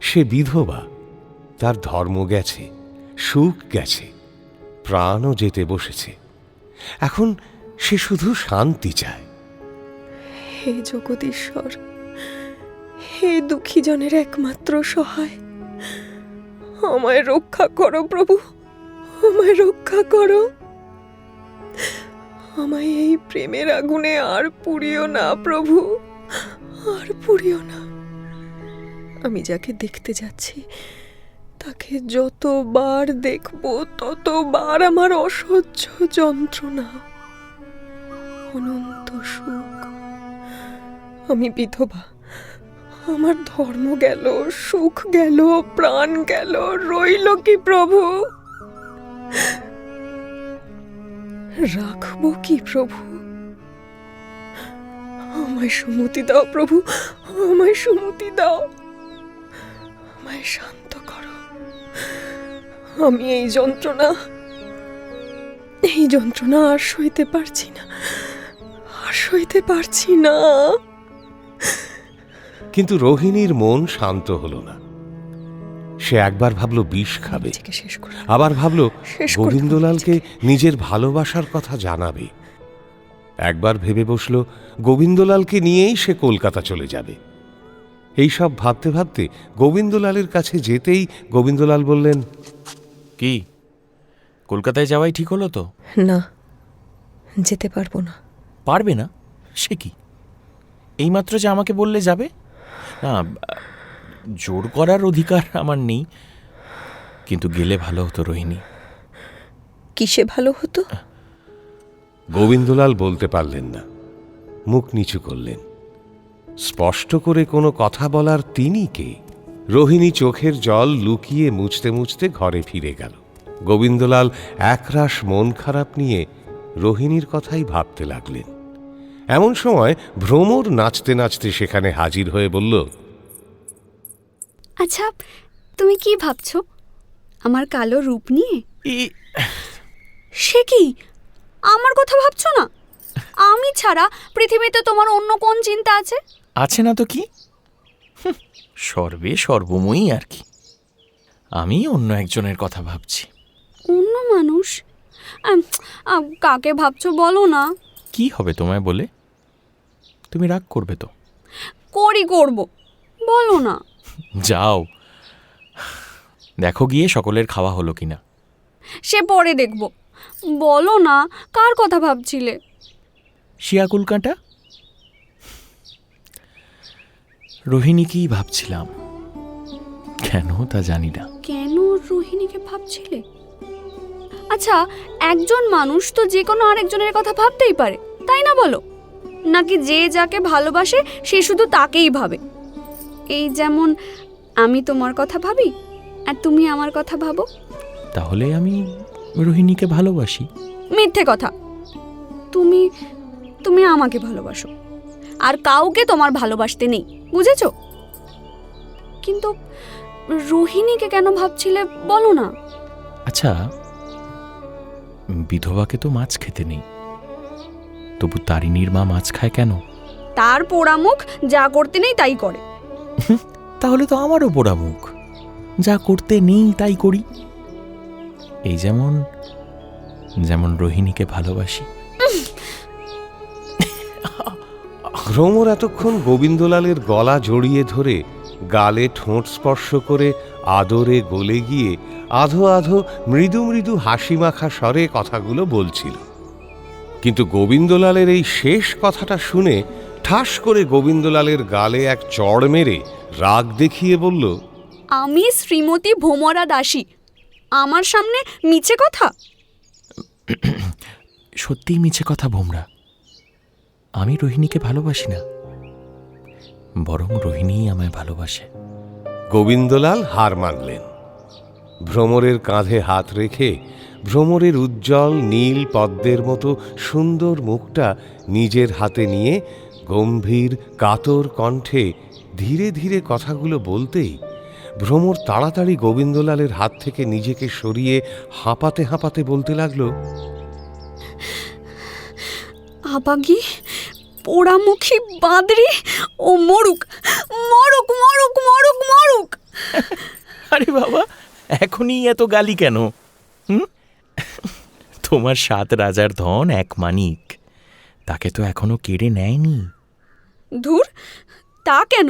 সে বিধবা, তার ধর্ম গেছে, সুখ গেছে, প্রাণও যেতে বসেছে। এখন সে শুধু শান্তি চায়। হে জগদীশ্বর, হে দুঃখী জনের একমাত্র সহায়, আমায় রক্ষা করো প্রভু, আমায় রক্ষা করো। আমায় এই প্রেমের আগুনে আর পুড়িও না প্রভু, আর পুড়িও না। আমি যাকে দেখতে যাচ্ছি তাকে যতবার দেখব ততবার আমার অসহ্য যন্ত্রণা, অনন্ত সুখ। আমি বিধবা, আমার ধর্ম গেল, সুখ গেল, প্রাণ গেল, রইল কি প্রভু? রাখবো কি প্রভু? আমায় সুমতি দাও প্রভু, আমায় সুমতি দাও, আমায় শান্ত করো। আমি এই যন্ত্রণা আর সইতে পারছি না, আর সইতে পারছি না। কিন্তু রোহিণীর মন শান্ত হলো না। সে একবার ভাবল বিষ খাবে, আবার ভাবল গোবিন্দলালকে নিজের ভালোবাসার কথা জানাবে। একবার ভেবে বসল গোবিন্দলালকে নিয়েই সে কলকাতা চলে যাবে। এইসব ভাবতে ভাবতে গোবিন্দলালের কাছে যেতেই গোবিন্দলাল বললেন, কি কলকাতায় যাওয়াই ঠিক হলো তো? না, যেতে পারবো না। পারবে না? সে কি, এইমাত্র যে আমাকে বললে যাবে? না, জোর করার অধিকার আমার নেই, কিন্তু গেলে ভালো হতো রোহিণী। কিসে ভালো হতো? গোবিন্দলাল বলতে পারলেন না, মুখ নিচু করলেন। স্পষ্ট করে কোনো কথা বলার তিনি কে? রোহিণী চোখের জল লুকিয়ে মুছতে মুছতে ঘরে ফিরে গেল। গোবিন্দলাল একরাশ মন খারাপ নিয়ে রোহিণীর কথাই ভাবতে লাগলেন। এমন সময় ভ্রমর নাচতে নাচতে সেখানে হাজির হয়ে বলল, আচ্ছা, তুমি কি ভাবছো আমার কালো রূপ নিয়ে? সে কি, আমার কথা ভাবছো না? আমি ছাড়া পৃথিবীতে তোমার অন্য কোন চিন্তা আছে? আছে না তো কি, সর্বে সর্বময়ী আর কি। আমি অন্য একজনের কথা ভাবছি। অন্য মানুষ? কাকে ভাবছো বলো না। কি হবে তোমায় বলে? তুমি রাগ করবে তো? করব, বলো না। যাও, দেখো গিয়ে সকলের খাওয়া হলো কিনা। সে পরে দেখব, বলো না কার কথা ভাবছিলে? শিয়াকুল কাঁটা। রোহিণীকেই ভাবছিলাম, কেন তা জানি না। কেন রোহিণীকে ভাবছিলে? আচ্ছা, একজন মানুষ তো যে কোনো আরেকজনের কথা ভাবতেই পারে, তাই না বলো? নাকি যে যাকে ভালোবাসে সে শুধু তাকেই ভাবে? এই যেমন আমি তোমার কথা ভাবি আর তুমি আমার কথা ভাবো। তাহলে আমি রোহিণীকে ভালোবাসি। মিথ্যে কথা। তুমি তুমি আমাকে ভালোবাসো, আর কাউকে তোমার ভালোবাসতে নেই, বুঝেছো? কিন্তু রোহিণীকে কেন ভাবছিলে বলো না। আচ্ছা, বিধবাকে তো মাছ খেতে নেই, তবু তারিণীর মা মাছ খায় কেন? তার পোড়া মুখ যা করতে নেই তাই করে। তাহলে তো আমারও পোড়া মুখ, যা করতে নেই তাই করি। এই যেমন যেমন রোহিণীকে ভালোবাসি। ভ্রমর এতক্ষণ গোবিন্দলালের গলা জড়িয়ে ধরে গালে ঠোঁট স্পর্শ করে আদরে গলে গিয়ে আধো আধো মৃদু মৃদু হাসি মাখা স্বরে কথাগুলো বলছিল। কিন্তু গোবিন্দলালের এই শেষ কথাটা শুনে ঠাস করে গোবিন্দলালের গালে এক চড় মেরে রাগ দেখিয়ে বলল, আমি শ্রীমতী ভোমরা দাসী, আমার সামনে মিছে কথা? সত্যিই মিছে কথা ভোমরা। আমি রোহিণীকে ভালোবাসি না, বরং রোহিণীই আমায় ভালোবাসে। গোবিন্দলাল হার মানলেন। ভ্রমরের কাঁধে হাত রেখে ভ্রমরের উজ্জ্বল নীল পদ্মের মতো সুন্দর মুখটা নিজের হাতে নিয়ে গম্ভীর কাতর কণ্ঠে ধীরে ধীরে কথাগুলো বলতেই ভ্রমর তাড়াতাড়ি গোবিন্দলালের হাত থেকে নিজেকে সরিয়ে হাঁপাতে হাঁপাতে বলতে লাগলো, আবাগি, পোড়ামুখী বাঁদরি ও মরুক, মরুক মরুক মরুক মরুক। আরে বাবা, এখনই এত গালি কেন? তোমার 7 রাজার ধন এক মানিক, তাকে তো এখনো কেড়ে নেয়নি। ধুর, তা কেন?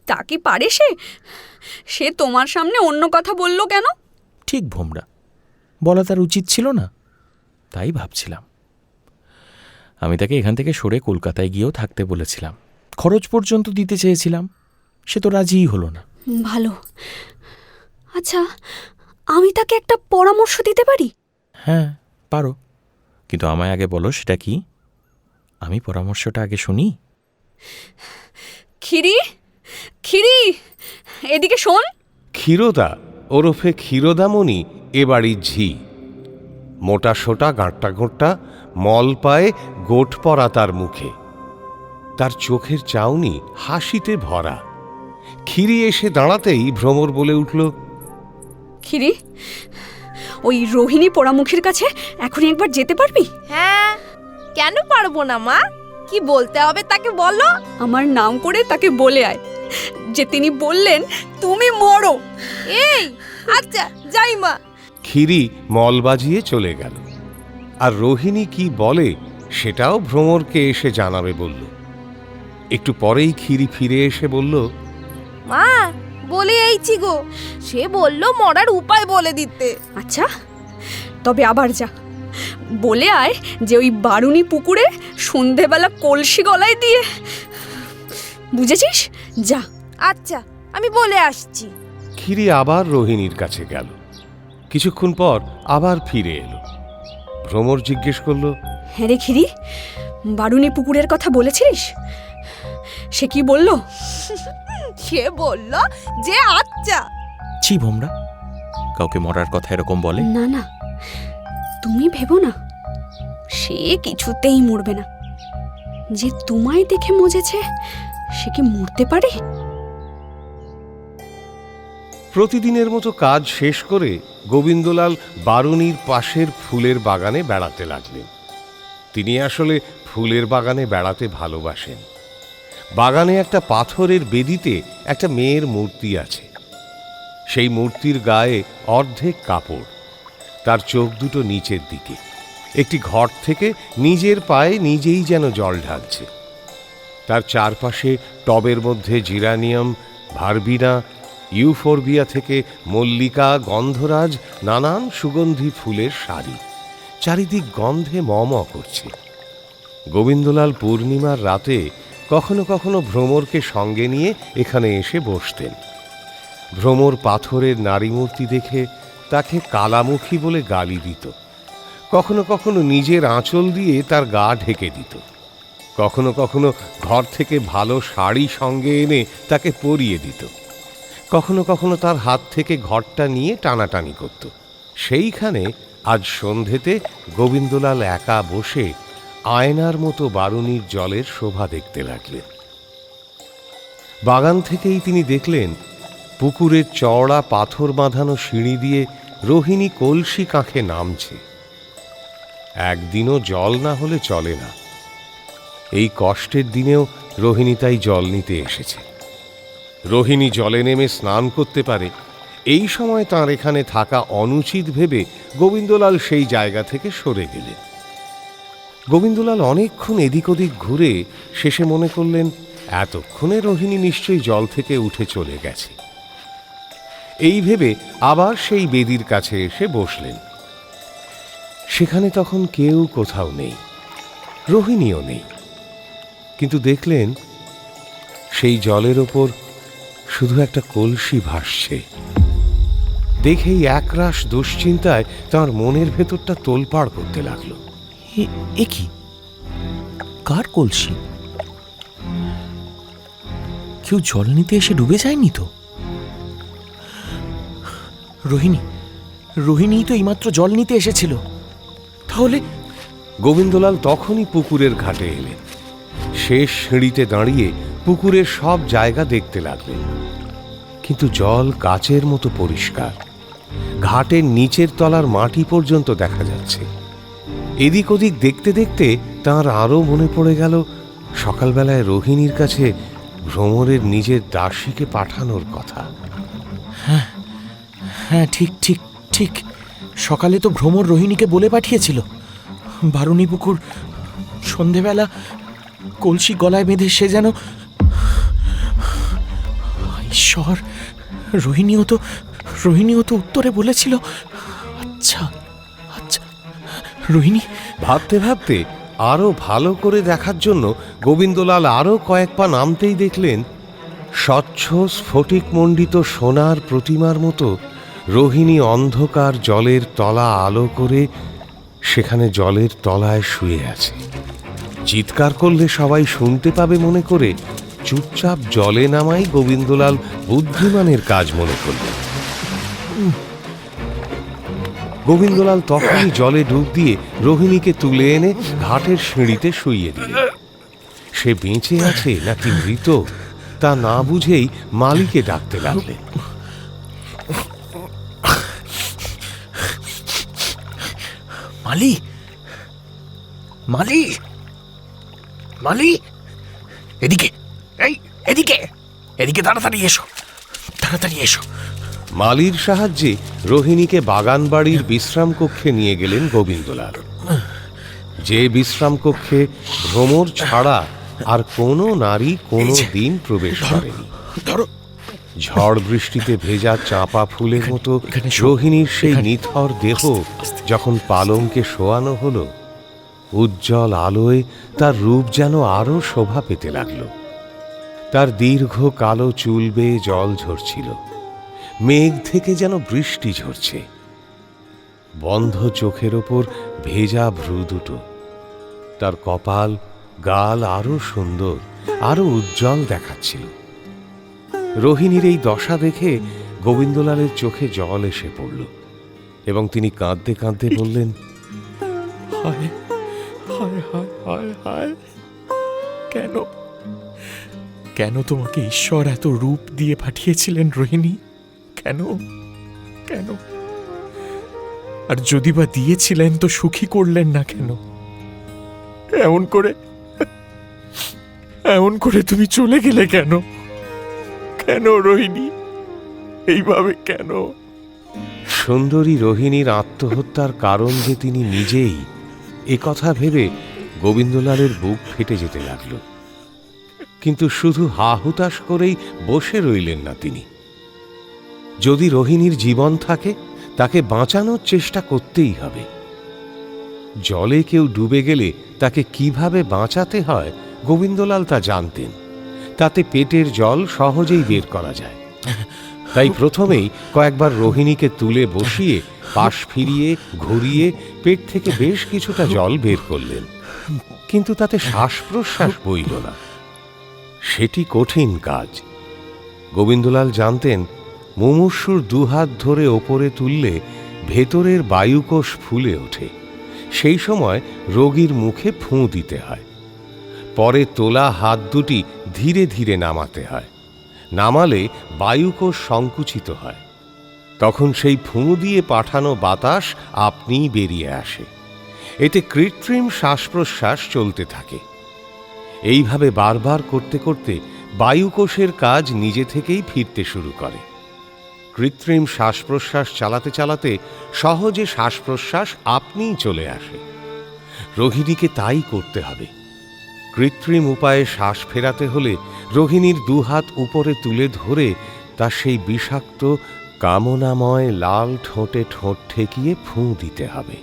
তা কি পারে সে তোমার সামনে অন্য কথা বলল কেন? ঠিক ভোমরা, বলা তার উচিত ছিল না, তাই ভাবছিলাম। আমি তাকে এখান থেকে সরে কলকাতায় গিয়েও থাকতে বলেছিলাম, খরচ পর্যন্ত দিতে চেয়েছিলাম, সে তো রাজিই হলো না। ভালো। আচ্ছা, আমি তাকে একটা পরামর্শ দিতে পারি? হ্যাঁ, পারো, কিন্তু আমায় আগে বলো সেটা কি। আমি পরামর্শটা আগে শুনি। খিরি, খিরি, এদিকে শোন। ক্ষীরোদা ওরফে ক্ষীরোদামণি এ বাড়ির ঝি। মোটা সোটা গাঁটটা গোঁটটা, মল পায়ে গোট পরা তার মুখে, তার চোখের চাউনি হাসিতে ভরা। ক্ষীরি এসে দাঁড়াতেই ভ্রমর বলে উঠল, খিরি, ওই রোহিণী পোড়ামুখীর কাছে এখনই একবার যেতে পারবি? হ্যাঁ, কেন পারবো না মা? কি বলতে হবে তাকে বলো। আমার নাম করে তাকে বলে আয় যে তিনি বললেন তুমি মরো। এই, আচ্ছা যাই মা। ক্ষীরি মল বাজিয়ে চলে গেল। আর রোহিণী কি বলে সেটাও ভ্রমরকে এসে জানাবে বলল। একটু পরেই ক্ষীরি ফিরে এসে বলল, মা, বলে এইছি গো, সে বললো মরার উপায় বলে দিতে। আচ্ছা, তবে আবার যা, বলে আয় যে ওই বারুনি পুকুরে সন্ধেবেলা কলসি গলায় দিয়ে, বুঝেছিস? যা। আচ্ছা, আমি বলে আসছি। ক্ষীরি আবার রোহিণীর কাছে গেল। কিছুক্ষণ পর আবার ফিরে এলো। ভ্রমর জিজ্ঞেস করল, হ্যাঁ রে খিরি, বারুনি পুকুরের কথা বলেছিস? সে কি বলল? সে বলল যে আচ্ছা। ছি ভোমরা, কাউকে মরার কথা এরকম বলে? না না, তুমি ভেবো না, সে কিছুতেই মরবে না। যে তোমায় দেখে মজেছে সে কি মরতে পারে? প্রতিদিনের মতো কাজ শেষ করে গোবিন্দলাল বারুনির পাশের ফুলের বাগানে বেড়াতে লাগলেন। তিনি আসলে ফুলের বাগানে বেড়াতে ভালোবাসেন। বাগানে একটা পাথরের বেদিতে একটা মেয়ের মূর্তি আছে। সেই মূর্তির গায়ে অর্ধেক কাপড়, তার চোখ দুটো নিচের দিকে। একটি ঘট থেকে নিজের পায়ে নিজেই যেন জল ঢালছে। তার চারপাশে টবের মধ্যে জিরানিয়াম, ভারবিনা, ইউফোরবিয়া থেকে মল্লিকা, গন্ধরাজ, নানান সুগন্ধি ফুলের সারি। চারিদিক গন্ধে ম ম করছে। গোবিন্দলাল পূর্ণিমার রাতে কখনো কখনো ভ্রমরকে সঙ্গে নিয়ে এখানে এসে বসতেন। ভ্রমর পাথরের নারী মূর্তি দেখে তাকে কালামুখী বলে গালি দিত, কখনো কখনো নিজের আঁচল দিয়ে তার গা ঢেকে দিত, কখনো কখনো ঘর থেকে ভালো শাড়ি সঙ্গে এনে তাকে পরিয়ে দিত, কখনো কখনো তার হাত থেকে ঘরটা নিয়ে টানাটানি করত। সেইখানে আজ সন্ধেতে গোবিন্দলাল একা বসে আয়নার মতো বারুণীর জলের শোভা দেখতে লাগলেন। বাগান থেকেই তিনি দেখলেন পুকুরের চওড়া পাথর বাঁধানো সিঁড়ি দিয়ে রোহিণী কলসি কাঁখে নামছে। একদিনও জল না হলে চলে না, এই কষ্টের দিনেও রোহিণী তাই জল নিতে এসেছে। রোহিণী জলে নেমে স্নান করতে পারে, এই সময় তাঁর এখানে থাকা অনুচিত ভেবে গোবিন্দলাল সেই জায়গা থেকে সরে গেলেন। গোবিন্দলাল অনেকক্ষণ এদিক ওদিক ঘুরে শেষে মনে করলেন এতক্ষণে রোহিণী নিশ্চয়ই জল থেকে উঠে চলে গেছে। এই ভেবে আবার সেই বেদির কাছে এসে বসলেন। সেখানে তখন কেউ কোথাও নেই, রোহিণীও নেই, কিন্তু দেখলেন সেই জলের ওপর শুধু একটা কলসি ভাসছে। দেখেই একরাশ দুশ্চিন্তায় তাঁর মনের ভেতরটা তোলপাড় করতে লাগলো। এ কি? কার কলসি? কেউ জল নিতে এসে ডুবে যায়নি তো? রোহিণী তো এইমাত্র জল নিতে এসেছিল। তাহলে গোবিন্দলাল তখনই পুকুরের ঘাটে এলেন। শেষ সিঁড়িতে দাঁড়িয়ে পুকুরের সব জায়গা দেখতে লাগলেন, কিন্তু জল কাচের মতো পরিষ্কার। ঘাটের নিচের তলার মাটি পর্যন্ত দেখা যাচ্ছে। এদিক ওদিক দেখতে দেখতে তাঁর আরও মনে পড়ে গেল সকালবেলায় রোহিণীর কাছে ভ্রমরের নিজের দাসীকে পাঠানোর কথা। হ্যাঁ, ঠিক ঠিক ঠিক, সকালে তো ভ্রমর রোহিণীকে বলে পাঠিয়েছিল বারুণী পুকুর। সন্ধেবেলা কলসি গলায় বেঁধে সে যেন, ঈশ্বর, রোহিণীও তো উত্তরে বলেছিল। আচ্ছা আচ্ছা, রোহিণী। ভাবতে ভাবতে আরো ভালো করে দেখার জন্য গোবিন্দলাল আরো কয়েক পা নামতেই দেখলেন স্বচ্ছ স্ফটিকমণ্ডিত সোনার প্রতিমার মতো রোহিণী অন্ধকার জলের তলা আলো করে সেখানে জলের তলায় শুয়ে আছে। চিৎকার করলে সবাই শুনতে পাবে মনে করে চুপচাপ জলে নামাই গোবিন্দলাল বুদ্ধিমানের কাজ মনে করলেন। গোবিন্দলাল তখনই জলে ডুব দিয়ে রোহিণীকে তুলে এনে ঘাটের সিঁড়িতে শুইয়ে দিলেন। সে বেঁচে আছে নাকি মৃত তা না বুঝেই মালিকে ডাকতে লাগলেন। মালি, মালি, মালি, এদিকে, এদিকে, এদিকে তাড়াতাড়ি এসো, তাড়াতাড়ি এসো। মালির সাহায্যে রোহিণীকে বাগান বাড়ির বিশ্রাম কক্ষে নিয়ে গেলেন গোবিন্দলাল, যে বিশ্রাম কক্ষে ভ্রমর ছাড়া আর কোনো নারী কোনো দিন প্রবেশ করেনি। ঝড় বৃষ্টিতে ভেজা চাঁপা ফুলের মতো রোহিণীর সেই নিথর দেহ যখন পালঙ্কে শোয়ানো হলো, উজ্জ্বল আলোয় তার রূপ যেন আরো শোভা পেতে লাগল। তার দীর্ঘ কালো চুল বেয়ে জল ঝরছিল, মেঘ থেকে যেন বৃষ্টি ঝরছে। বন্ধ চোখের ওপর ভেজা ভ্রু দুটো, তার কপাল গাল আরো সুন্দর, আরো উজ্জ্বল দেখাচ্ছিল। রোহিণীর এই দশা দেখে গোবিন্দলালের চোখে জল এসে পড়ল এবং তিনি কাঁদতে কাঁদতে বললেন, হায় হায় হায় হায় হায়, কেন কেন তোমাকে ঈশ্বর এত রূপ দিয়ে পাঠিয়েছিলেন রোহিণী? কেন কেন? আর যদি বা দিয়েছিলেন তো সুখী করলেন না কেন? এমন করে তুমি চলে গেলে কেন? কেন রোহিণী, এইভাবে কেন? সুন্দরী রোহিণীর আত্মহত্যার কারণ যে তিনি নিজেই, এ কথা ভেবে গোবিন্দলালের বুক ফেটে যেতে লাগল। কিন্তু শুধু হা হুতাশ করেই বসে রইলেন না তিনি। যদি রোহিণীর জীবন থাকে তাকে বাঁচানোর চেষ্টা করতেই হবে। জলে কেউ ডুবে গেলে তাকে কিভাবে বাঁচাতে হয় গোবিন্দলাল তা জানতেন। তাতে পেটের জল সহজেই বের করা যায়। তাই প্রথমেই কয়েকবার রোহিণীকে তুলে বসিয়ে পাশ ফিরিয়ে ঘুরিয়ে পেট থেকে বেশ কিছুটা জল বের করলেন, কিন্তু তাতে শ্বাস প্রশ্বাস বইল না। সেটি কঠিন কাজ। গোবিন্দলাল জানতেন, মুমূর্ষুর দুহাত ধরে ওপরে তুললে ভেতরের বায়ুকোষ ফুলে ওঠে। সেই সময় রোগীর মুখে ফুঁ দিতে হয়। পরে তোলা হাত দুটি ধীরে ধীরে নামাতে হয়। নামালে বায়ুকোষ সংকুচিত হয়। তখন সেই ফুঁ দিয়ে পাঠানো বাতাস আপনিই বেরিয়ে আসে। এতে কৃত্রিম শ্বাস প্রশ্বাস চলতে থাকে। এইভাবে বারবার করতে করতে বায়ুকোষের কাজ নিজে থেকেই ফিরতে শুরু করে। কৃত্রিম শ্বাস প্রশ্বাস চালাতে চালাতে সহজে শ্বাস প্রশ্বাস আপনিই চলে আসে। রোহিণীকে তাই করতে হবে। কৃত্রিম উপায়ে শ্বাস ফেরাতে হলে রোহিণীর দুহাত উপরে তুলে ধরে তার সেই বিষাক্ত কামনাময় লাল ঠোঁটে ঠোঁট ঠেকিয়ে ফুঁ দিতে হবে।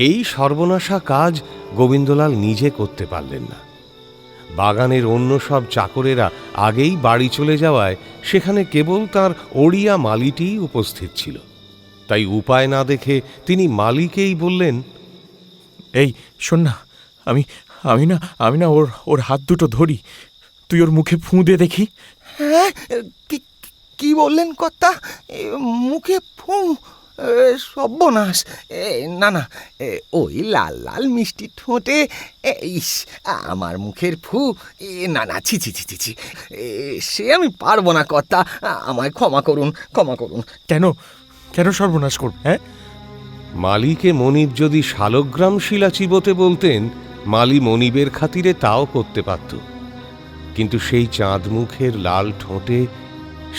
এই সর্বনাশা কাজ গোবিন্দলাল নিজে করতে পারলেন না। বাগানের অন্য সব চাকরেরা আগেই বাড়ি চলে যাওয়ায় সেখানে কেবল তার ওড়িয়া মালিটিই উপস্থিত ছিল। তাই উপায় না দেখে তিনি মালিকেই বললেন, এই শোন না, আমি না ওর হাত দুটো ধরি, তুই ওর মুখে ফুঁ দে দেখি। হ্যাঁ, কি বললেন কর্তা? মুখে ফুঁ? সর্বনাশ! না না, ওই লাল লাল মিষ্টি ঠোঁটে ইস, আমার মুখের ফু! না না, ছি ছি ছি ছি ছি, সে আমি পারবো না কর্তা, আমায় ক্ষমা করুন, ক্ষমা করুন। কেন কেন সর্বনাশ করব? হ্যাঁ, মালিকে মনিব যদি শালগ্রাম শিলা চিবোতে বলতেন, মালি মনিবের খাতিরে তাও করতে পারত। কিন্তু সেই চাঁদ মুখের লাল ঠোঁটে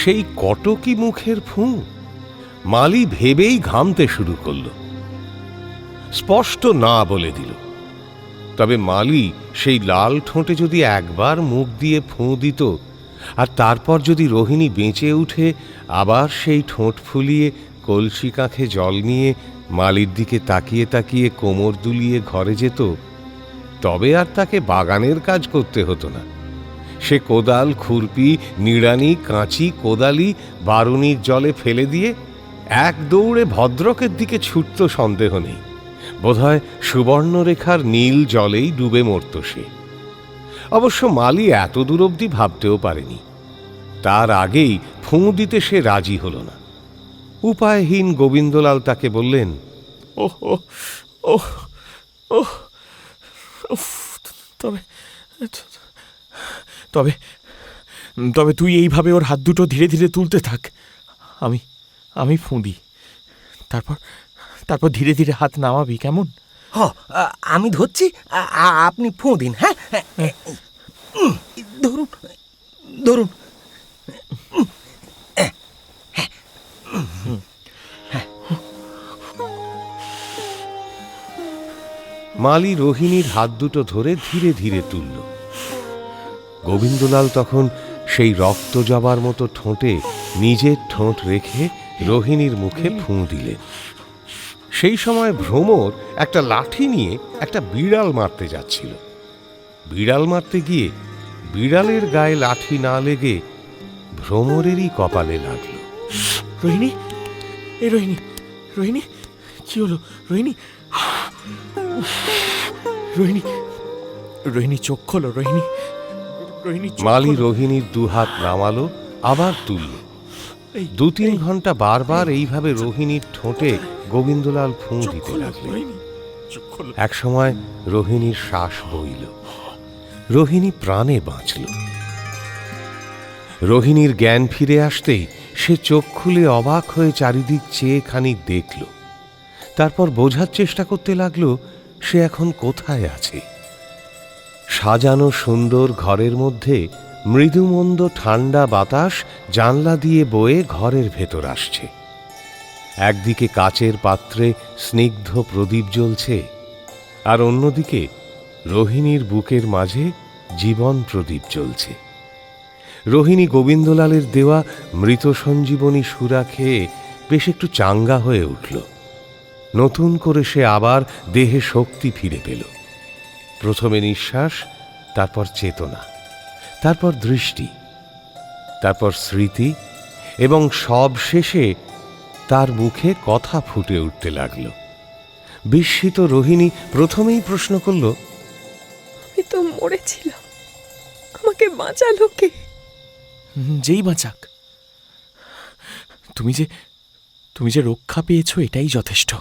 সেই কটকি মুখের ফুঁ! মালি ভেবেই ঘামতে শুরু করল। স্পষ্ট না বলে দিল। তবে মালি সেই লাল ঠোঁটে যদি একবার মুখ দিয়ে ফুঁ দিত, আর তারপর যদি রোহিণী বেঁচে উঠে আবার সেই ঠোঁট ফুলিয়ে কলসি কাঁখে জল নিয়ে মালির দিকে তাকিয়ে তাকিয়ে কোমর দুলিয়ে ঘরে যেত, তবে আর তাকে বাগানের কাজ করতে হতো না। সে কোদাল, খুরপি, নিড়ানি, কাঁচি, কোদালি বারুনির জলে ফেলে দিয়ে এক দৌড়ে ভদ্রকের দিকে ছুটত, সন্দেহ নেই। বোধহয় সুবর্ণরেখার নীল জলেই ডুবে মরত সে। অবশ্য মালি এত দূর অবধি ভাবতেও পারেনি। তার আগেই ফুঁ দিতে সে রাজি হল না। উপায়হীন গোবিন্দলাল তাকে বললেন, ওহ ওহ ওহ ওহ উফ, তবে তবে তবে তুই এইভাবে ওর হাত দুটো ধীরে ধীরে তুলতে থাক, আমি ফুঁ দিই, তারপর ধীরে ধীরে হাত নামাবি, কেমন? আমি ধরছি, আপনি ফুঁ দিন। হ্যাঁ, ধরুন ধরুন। মালি রোহিণীর হাত দুটো ধরে ধীরে ধীরে তুলল। গোবিন্দলাল তখন সেই রক্ত জবার মতো ঠোঁটে নিজের ঠোঁট রেখে রোহিণীর মুখে ফুঁ দিলেন। সেই সময় ভ্রমর একটা লাঠি নিয়ে একটা বিড়াল মারতে যাচ্ছিল। বিড়াল মারতে গিয়ে বিড়ালের গায়ে লাঠি না লেগে ভ্রমরেরই কপালে লাগল। রোহিণী, এই রোহিণী, রোহিণী, কি হলো রোহিণী? রোহিণী, রোহিণী চোখ খোলো, রোহিণী, রোহিণী। মালি রোহিণীর দুহাত নামালো, আবার তুলল। 2-3 ঘন্টা বারবার এইভাবে রোহিণীর ঠোঁটে গোবিন্দলাল ফুঁ দিতে লাগলেন। একসময় রোহিণীর শ্বাস বইল। রোহিণী প্রাণে বাঁচল। রোহিণীর জ্ঞান ফিরে আসতেই সে চোখ খুলে অবাক হয়ে চারিদিক চেয়ে খানিক দেখল। তারপর বোঝার চেষ্টা করতে লাগলো সে এখন কোথায় আছে। সাজানো সুন্দর ঘরের মধ্যে মৃদুমন্দ ঠান্ডা বাতাস জানলা দিয়ে বয়ে ঘরের ভেতর আসছে। একদিকে কাচের পাত্রে স্নিগ্ধ প্রদীপ জ্বলছে, আর অন্যদিকে রোহিণীর বুকের মাঝে জীবন প্রদীপ জ্বলছে। রোহিণী গোবিন্দলালের দেওয়া মৃত সঞ্জীবনী সুরা খেয়ে বেশ একটু চাঙ্গা হয়ে উঠল। নতুন করে সে আবার দেহে শক্তি ফিরে পেল। প্রথমে নিঃশ্বাস, তারপর চেতনা, তারপর দৃষ্টি, তারপর স্মৃতি, এবং সব শেষে তার মুখে কথা ফুটে উঠতে লাগল। বিস্মিত রোহিণী প্রথমেই প্রশ্ন করল, আমি তো মরেছিলাম, আমাকে বাঁচালো কে? যেই বাঁচাক, তুমি যে রক্ষা পেয়েছো এটাই যথেষ্ট।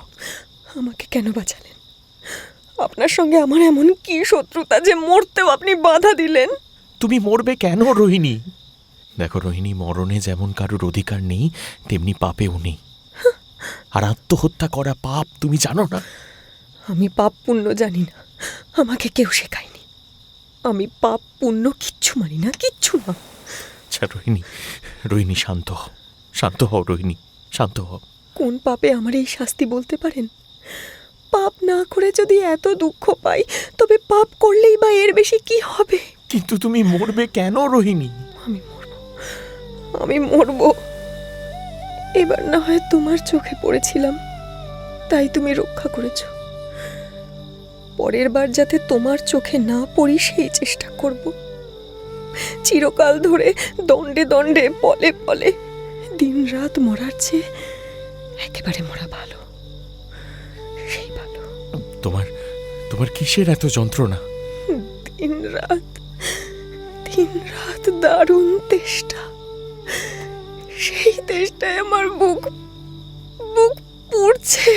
আমাকে কেন বাঁচালেন? আপনার সঙ্গে আমার এমন কি শত্রুতা যে মরতেও আপনি বাধা দিলেন? তুমি মরবে কেন রোহিণী? দেখো রোহিণী, মরণে যেমন কারোর অধিকার নেই তেমনি পাপেও নেই। আর আত্মহত্যা করা পাপ তুমি জানো না? আমি পাপ পুণ্য জানি না, আমাকে কেউ শেখায়নি। আমি পাপ পুণ্য কিচ্ছু মানি না, কিচ্ছু না। আচ্ছা রোহিণী শান্ত হও রোহিণী, শান্ত হও। কোন পাপে আমার এই শাস্তি বলতে পারেন? পাপ না করে যদি এত দুঃখ পাই, তবে পাপ করলেই বা এর বেশি কি হবে? কিন্তু তুমি মরবে কেন রোহিণী? আমি মরব। এবার না হয় তোমার চোখে পড়েছিলাম, তাই তুমি রক্ষা করেছ। পরের বার যাতে তোমার চোখে না পড়ি সেই চেষ্টা করব। চিরকাল ধরে দণ্ডে দণ্ডে পলে পলে দিন রাত মরার চেয়ে একেবারে মরা ভালো, সেই ভালো। তোমার কিসের এত যন্ত্রণা? দিন রাত দারুণ তেষ্টা, সেই তেষ্টায় আমার বুক পুড়ছে।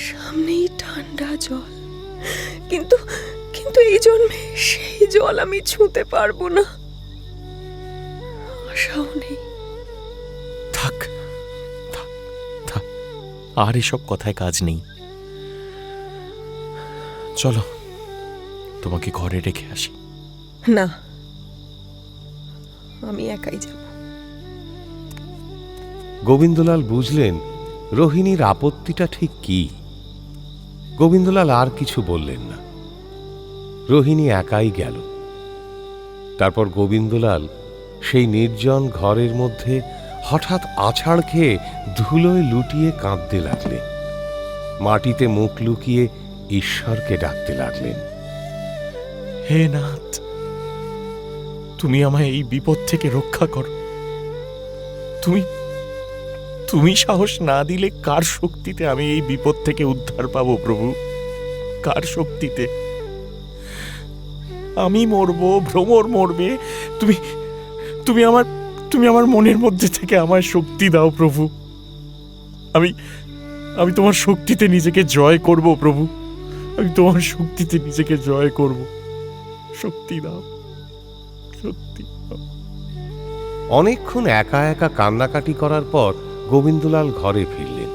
সামনেই ঠান্ডা জল, কিন্তু এই জন্মে সেই জল আমি ছুঁতে পারবো না, আশাও নেই। থাক, আর এসব কথায় কাজ নেই। চলো তোমাকে ঘরে রেখে আসি। না, আমি একাই যাব। গোবিন্দলাল বুঝলেন রোহিণীর আপত্তিটা ঠিক কি। গোবিন্দলাল আর কিছু বললেন না। রোহিণী একাই গেল। তারপর গোবিন্দলাল সেই নির্জন ঘরের মধ্যে হঠাৎ আছাড় খেয়ে ধুলোয় লুটিয়ে কাঁদতে লাগলেন। মাটিতে মুখ লুকিয়ে ঈশ্বরকে ডাকতে লাগলেন, হে নাথ, তুমি আমায় এই বিপদ থেকে রক্ষা করো। তুমি সাহস না দিলে কার শক্তিতে আমি এই বিপদ থেকে উদ্ধার পাবো প্রভু? কার শক্তিতে? আমি মরবো, ভ্রমর মরবে, তুমি আমার মনের মধ্যে থেকে আমার শক্তি দাও প্রভু। আমি তোমার শক্তিতে নিজেকে জয় করব প্রভু। আমি তোমার শক্তিতে নিজেকে জয় করব। শক্তি দাও, শক্তি দাও। অনেকক্ষণ একা একা কান্নাকাটি করার পর গোবিন্দলাল ঘরে ফিরলেন।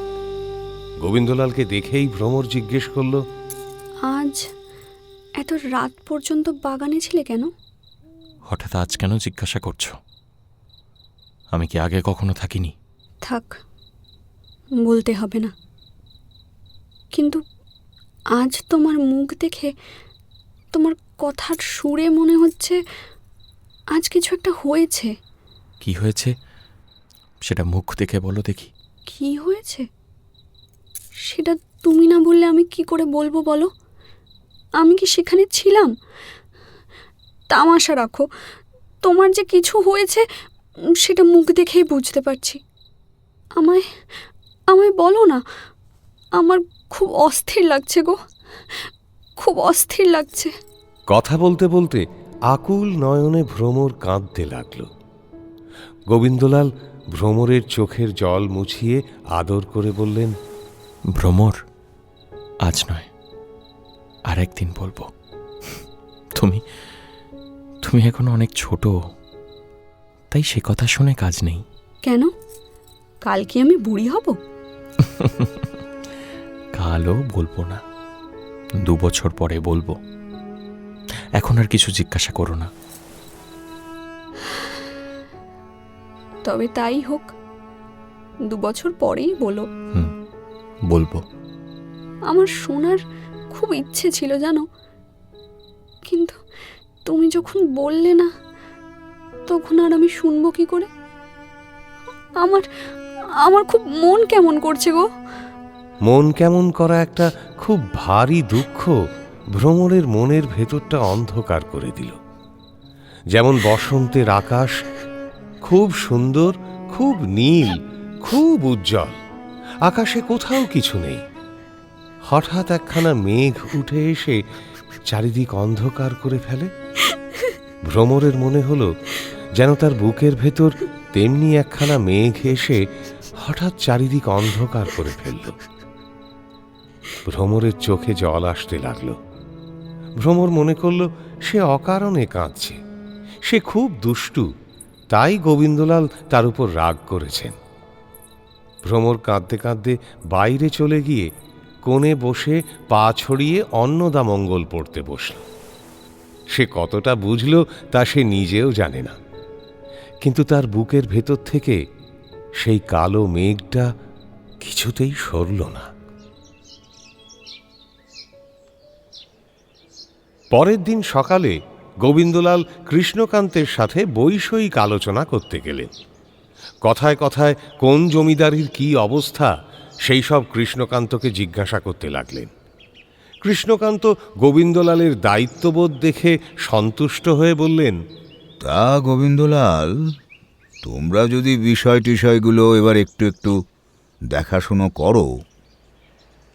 গোবিন্দলালকে দেখেই ভ্রমর জিজ্ঞেস করল, আজ এত রাত পর্যন্ত বাগানে ছিলে কেন? হঠাৎ আজ কেন জিজ্ঞাসা করছো? আমি কি আগে কখনো থাকিনি? থাক, বলতে হবে না। কিন্তু আজ তোমার মুখ দেখে, তোমার কথার সুরে মনে হচ্ছে আজ কিছু একটা হয়েছে। কি হয়েছে সেটা মুখ দেখে বলো দেখি। কি হয়েছে সেটা তুমি না বললে আমি কি করে বলবো বলো? আমি কি সেখানে ছিলাম? তামাশা রাখো, তোমার যে কিছু হয়েছে সেটা মুখ দেখেই বুঝতে পারছি। আমায় বলো না, আমার খুব অস্থির লাগছে গো, খুব অস্থির লাগছে। কথা বলতে বলতে আকুল নয়নে ভ্রমর কাঁদতে লাগল। গোবিন্দলাল ভ্রমরের চোখের জল মুছিয়ে আদর করে বললেন, ভ্রমর, আজ নয়, আর একদিন বলবো। তুমি এখন অনেক ছোট, তাই সে কথা শুনে কাজ নেই। কেন? কাল কি আমি বুড়ি হব? কালও বলবো না, 2 বছর পরে বলবো। এখন আর কিছু জিজ্ঞাসা করো না। তবে তাই হোক, 2 বছর পরেই বলো। বলবো। আমার শোনার খুব ইচ্ছে ছিল জানো, কিন্তু তুমি যখন বললে না, তখন আর আমি শুনবো কি করে? আমার খুব মন কেমন করছে গো। মন কেমন করা একটা খুব ভারী দুঃখ ভ্রমরের মনের ভেতরটা অন্ধকার করে দিল। যেমন বসন্তের আকাশ খুব সুন্দর, খুব নীল, খুব উজ্জ্বল, আকাশে কোথাও কিছু নেই, হঠাৎ একখানা মেঘ উঠে এসে চারিদিক অন্ধকার করে ফেলে। ভ্রমরের মনে হলো যেন তার বুকের ভেতর তেমনি একখানা মেঘ এসে হঠাৎ চারিদিক অন্ধকার করে ফেলল। ভ্রমরের চোখে জল আসতে লাগলো। ভ্রমর মনে করল সে অকারণে কাঁদছে, সে খুব দুষ্টু, তাই গোবিন্দলাল তার উপর রাগ করেছেন। ভ্রমর কাঁদতে কাঁদতে বাইরে চলে গিয়ে কোণে বসে পা ছড়িয়ে অন্নদামঙ্গল পড়তে বসল। সে কতটা বুঝল তা সে নিজেও জানে না, কিন্তু তার বুকের ভেতর থেকে সেই কালো মেঘটা কিছুতেই সরল না। পরের দিন সকালে গোবিন্দলাল কৃষ্ণকান্তের সাথে বৈষয়িক আলোচনা করতে গেলেন। কথায় কথায় কোন জমিদারির কি অবস্থা সেই সব কৃষ্ণকান্তকে জিজ্ঞাসা করতে লাগলেন। কৃষ্ণকান্ত গোবিন্দলালের দায়িত্ববোধ দেখে সন্তুষ্ট হয়ে বললেন, তা গোবিন্দলাল, তোমরা যদি বিষয়টিষয়গুলো এবার একটু একটু দেখাশুনো করো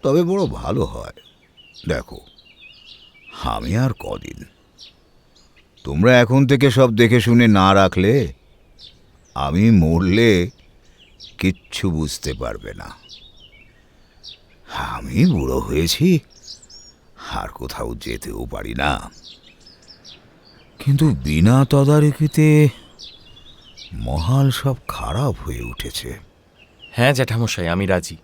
তবে বড় ভালো হয়। দেখো, আমি আর কদিন, তোমরা এখন থেকে সব দেখে শুনে না রাখলে আমি মরলে কিচ্ছু বুঝতে পারবে না। আমি বুড়ো হয়েছি, আর কোথাও যেতেও পারি না, কিন্তু বিনা তদারকিতে মহাল সব খারাপ হয়ে উঠেছে। হ্যাঁ জ্যাঠামশাই, আমি রাজি।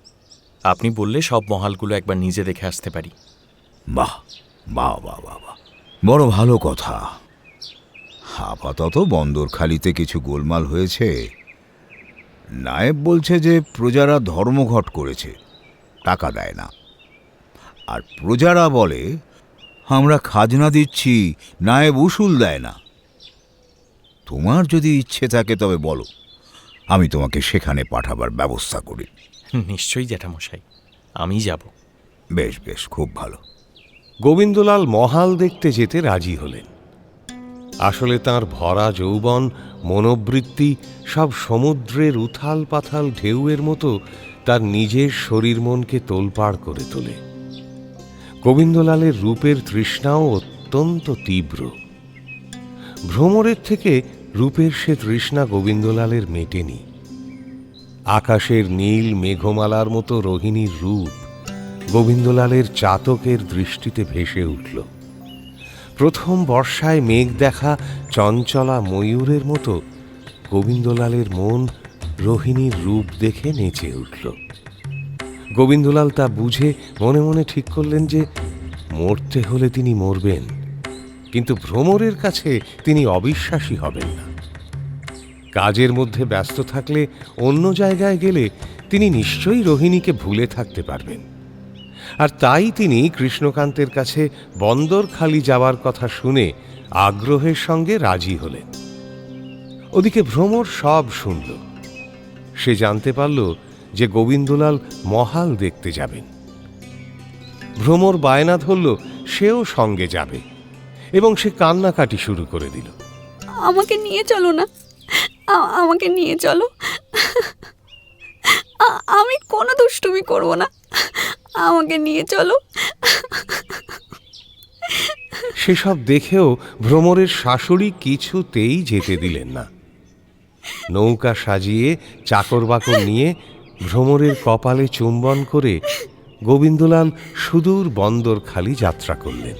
আপনি বললে সব মহালগুলো একবার নিজে দেখে আসতে পারি। বাহ বাহ বাহ বাহ বাহ, বড় ভালো কথা। আপাতত বন্দরখালিতে কিছু গোলমাল হয়েছে। নায়েব বলছে যে প্রজারা ধর্মঘট করেছে, টাকা দেয় না। আর প্রজারা বলে আমরা খাজনা দিচ্ছি, নায়েব উসুল দেয় না। তোমার যদি ইচ্ছে থাকে তবে বলো, আমি তোমাকে সেখানে পাঠাবার ব্যবস্থা করি। নিশ্চয়ই জ্যাঠামশাই, আমি যাব। বেশ বেশ, খুব ভালো। গোবিন্দলাল মহাল দেখতে যেতে রাজি হলেন। আসলে তাঁর ভরা যৌবন, মনোবৃত্তি সব সমুদ্রের উথাল পাথাল ঢেউয়ের মতো তার নিজের শরীর মনকে তোলপাড় করে তোলে। গোবিন্দলালের রূপের তৃষ্ণাও অত্যন্ত তীব্র। ভ্রমরের থেকে রূপের সে তৃষ্ণা গোবিন্দলালের মেটেনি। আকাশের নীল মেঘমালার মতো রোহিণীর রূপ গোবিন্দলালের চাতকের দৃষ্টিতে ভেসে উঠল। প্রথম বর্ষায় মেঘ দেখা চঞ্চলা ময়ূরের মতো গোবিন্দলালের মন রোহিণীর রূপ দেখে নেচে উঠল। গোবিন্দলাল তা বুঝে মনে মনে ঠিক করলেন যে মরতে হলে তিনি মরবেন, কিন্তু ভ্রমরের কাছে তিনি অবিশ্বাসী হবেন না। কাজের মধ্যে ব্যস্ত থাকলে অন্য জায়গায় গেলে তিনি নিশ্চয়ই রোহিণীকে ভুলে থাকতে পারবেন। আর তাই তিনি কৃষ্ণকান্তের কাছে বন্দরখালি যাওয়ার কথা শুনে আগ্রহের সঙ্গে রাজি হলেন। ওদিকে ভ্রমর সব শুনল। সে জানতে পারল যে গোবিন্দলাল মহাল দেখতে যাবেন। ভ্রমর বায়না ধরল সেও সঙ্গে যাবে, এবং সে কান্নাকাটি শুরু করে দিল। আমাকে নিয়ে চলো না, আমাকে নিয়ে চলো, আমি কোনো দুষ্টুমি করব না, আমাকে নিয়ে চলো। সেসব দেখেও ভ্রমরের শাশুড়ি কিছুতেই যেতে দিলেন না। নৌকা সাজিয়ে চাকর বাকর নিয়ে ভ্রমরের কপালে চুম্বন করে গোবিন্দলাল সুদূর বন্দরখালি যাত্রা করলেন।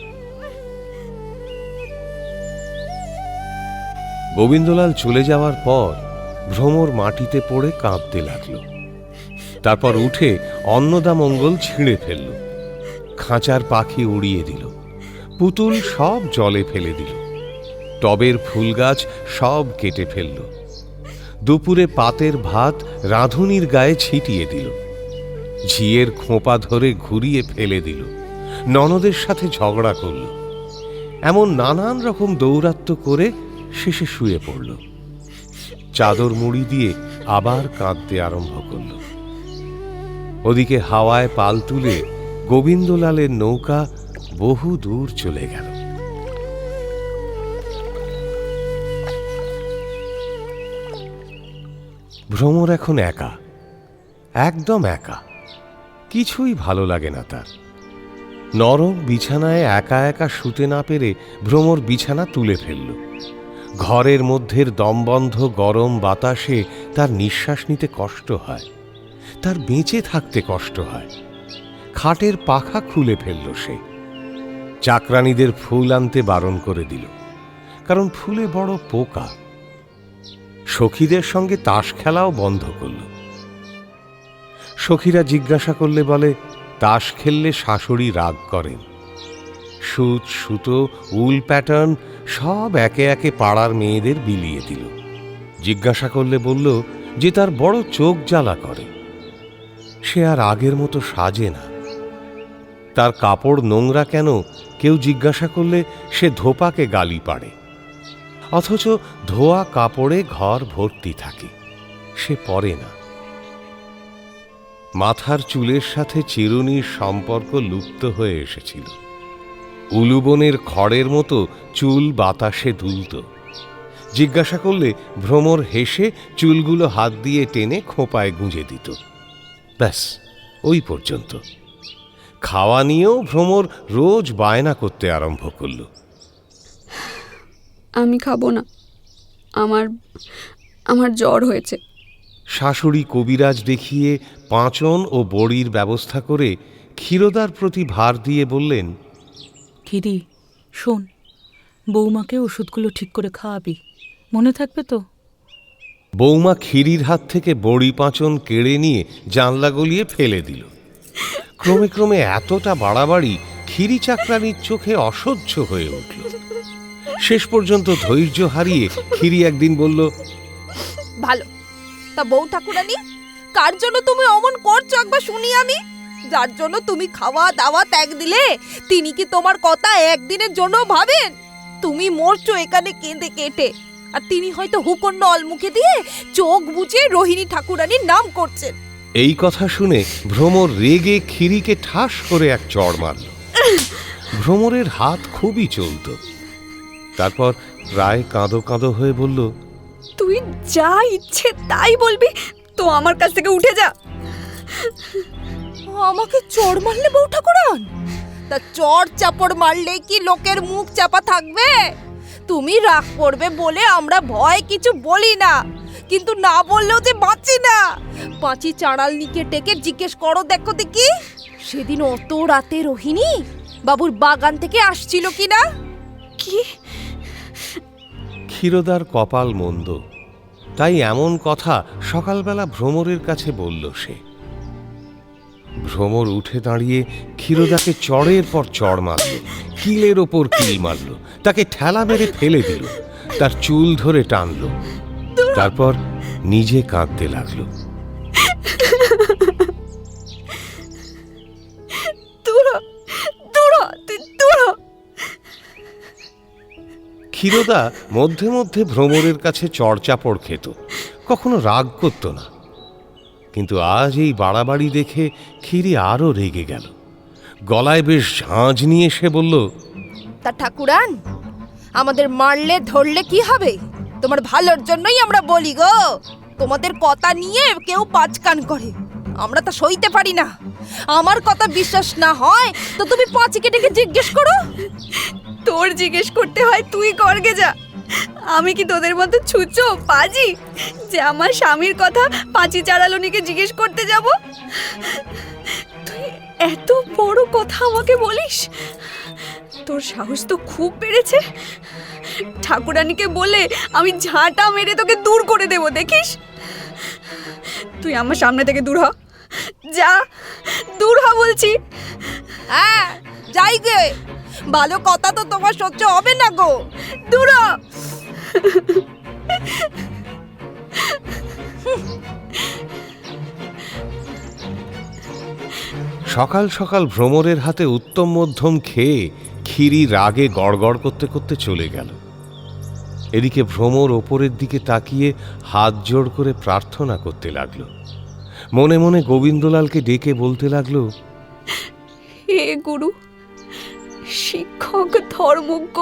গোবিন্দলাল চলে যাওয়ার পর ভ্রমর মাটিতে পড়ে কাঁদতে লাগল। তারপর উঠে অন্নদামঙ্গল ছিঁড়ে ফেলল, খাঁচার পাখি উড়িয়ে দিল, পুতুল সব জলে ফেলে দিল, টবের ফুলগাছ সব কেটে ফেলল, দুপুরে পাতের ভাত রাঁধুনির গায়ে ছিটিয়ে দিল, ঝিয়ের খোঁপা ধরে ঘুরিয়ে ফেলে দিল, ননদের সাথে ঝগড়া করল। এমন নানান রকম দৌরাত্ম্য করে শেষে শুয়ে পড়ল। চাদর মুড়ি দিয়ে আবার কাঁদতে আরম্ভ করল। ওদিকে হাওয়ায় পাল তুলে গোবিন্দলালের নৌকা বহু দূর চলে গেল। ভ্রমর এখন একা, একদম একা। কিছুই ভালো লাগে না তার। নরম বিছানায় একা একা শুতে না পেরে ভ্রমর বিছানা তুলে ফেলল। ঘরের মধ্যের দমবন্ধ গরম বাতাসে তার নিঃশ্বাস নিতে কষ্ট হয়, তার বেঁচে থাকতে কষ্ট হয়। খাটের পাখা খুলে ফেলল সে। চাকরানীদের ফুল আনতে বারণ করে দিল, কারণ ফুলে বড় পোকা। সখীদের সঙ্গে তাস খেলাও বন্ধ করল। সখীরা জিজ্ঞাসা করলে বলে, তাস খেললে শাশুড়ি রাগ করেন। সুত, সুতো, উল প্যাটার্ন সব একে একে পাড়ার মেয়েদের বিলিয়ে দিল। জিজ্ঞাসা করলে বলল যে তার বড় চোখ জ্বালা করে, সে আর আগের মতো সাজে না। তার কাপড় নোংরা কেন কেউ জিজ্ঞাসা করলে সে ধোপাকে গালি পাড়ে, অথচ ধোয়া কাপড়ে ঘর ভর্তি থাকে, সে পরে না। মাথার চুলের সাথে চিরুনির সম্পর্ক লুপ্ত হয়ে এসেছিল। উলুবনের খড়ের মতো চুল বাতাসে দুলত। জিজ্ঞাসা করলে ভ্রমর হেসে চুলগুলো হাত দিয়ে টেনে খোঁপায় গুঁজে দিত। ব্যাস, ওই পর্যন্ত। খাওয়া নিয়েও ভ্রমর রোজ বায়না করতে আরম্ভ করল। আমি খাবো না, আমার জ্বর হয়েছে। শাশুড়ি কবিরাজ দেখিয়ে পাঁচন ও বড়ির ব্যবস্থা করে ক্ষীরোদার প্রতি ভার দিয়ে বললেন, ক্ষীরি, শোন, বৌমাকে ওষুধগুলো ঠিক করে খাওয়াবি, মনে থাকবে তো? বৌমা ক্ষীরির হাত থেকে বড়ি পাঁচন কেড়ে নিয়ে জানলা গলিয়ে ফেলে দিল। ক্রমে ক্রমে এতটা বাড়াবাড়ি ক্ষীরি চাকরানির চোখে অসহ্য হয়ে উঠল। শেষ পর্যন্ত ধৈর্য হারিয়ে ক্ষীরি একদিন বলল, ভালো, তা বউ ঠাকুরানী, কার জন্য তুমি অমন করছো একবার শুনি আমি? যার জন্য তুমি খাওয়া দাওয়া ত্যাগ দিলে, তিনি কি তোমার কথা একদিনের জন্য ভাবেন? তুমি মরছো এখানে কেঁদে কেটে, আর তিনি হয়তো হুকন্ন অলমুখে দিয়ে চোখ বুজে রোহিণী ঠাকুরানীর নাম করছেন। এই কথা শুনে ভ্রমর রেগে ক্ষীরিকে ঠাস করে এক চড় মারল। ভ্রমরের হাত খুবই চলত। তারপর প্রায় কাঁদো কাঁদো হয়ে বলল, তুই যা ইচ্ছে তাই বলবি, তো আমার কাছ থেকে উঠে যা। আমাকে চড় মারলে বউ ঠাকুরান? তা চড় চাপড় মারলে কি লোকের মুখ চাপা থাকবে? তুমি রাগ করবে বলে আমরা ভয় কিছু বলি না, কিন্তু না বললেও যে বাঁচি না। পাঁচি চাঁড়ালনিকে ডেকে জিজ্ঞেস করো, দেখো দেখি সেদিন অত রাতে রোহিণী বাবুর বাগান থেকে আসছিল কিনা। কি? ক্ষীরোদার কপাল মন্দ, তাই এমন কথা সকালবেলা ভ্রমরের কাছে বলল সে। ভ্রমর উঠে দাঁড়িয়ে ক্ষীরোদাকে চড়ের পর চড় মারল, কিলের ওপর কিল মারল, তাকে ঠেলা মেরে ফেলে দিল, তার চুল ধরে টানল, তারপর নিজে কাঁদতে লাগলো। ক্ষীরোদা মধ্যে মধ্যে ভ্রমরের কাছে চড়চাপড় খেত, কখনো রাগ করত না। কিন্তু আজ এই বাড়াবাড়ি দেখে ক্ষীরি আরো রেগে গেল। গলায় বেশ ঝাঁঝ নিয়ে সে বলল, তা ঠাকুরান, আমাদের মারলে ধরলে কি হবে? তোমার ভালোর জন্যই আমরা বলি গো। তোমাদের কথা নিয়ে কেউ পাঁচকান করে, আমরা তা সইতে পারি না। আমার কথা বিশ্বাস না হয় তো তুমি পাঁচিকে ডেকে জিজ্ঞেস করো। তোর জিজ্ঞেস করতে হয় তুই করগে যা। আমি কি তোদের মতো ছুঁচো পাজি যে আমার স্বামীর কথা পাঁচি চাড়ালনিকে জিজ্ঞেস করতে যাব? তুই এত বড় কথা আমাকে বলিস? তোর সাহস তো খুব বেড়েছে। ঠাকুরানীকে বলে আমি ঝাঁটা মেরে তোকে দূর করে দেব, দেখিস। তুই আমার সামনে থেকে দূর হ, যা, দূর হ বলছি। হ্যাঁ, যাই গে, ভালো কথা তো তোমার সহ্য হবে না গো, দূর হ। সকাল সকাল ভ্রমরের হাতে উত্তম মধ্যম খেয়ে ক্ষীরি রাগে গড়গড় করতে করতে চলে গেল। এদিকে ভ্রমর ওপরের দিকে তাকিয়ে হাত জোড় করে প্রার্থনা করতে লাগলো। মনে মনে গোবিন্দলালকে ডেকে বলতে লাগলো, হে গুরু, শিক্ষক, ধর্মজ্ঞ,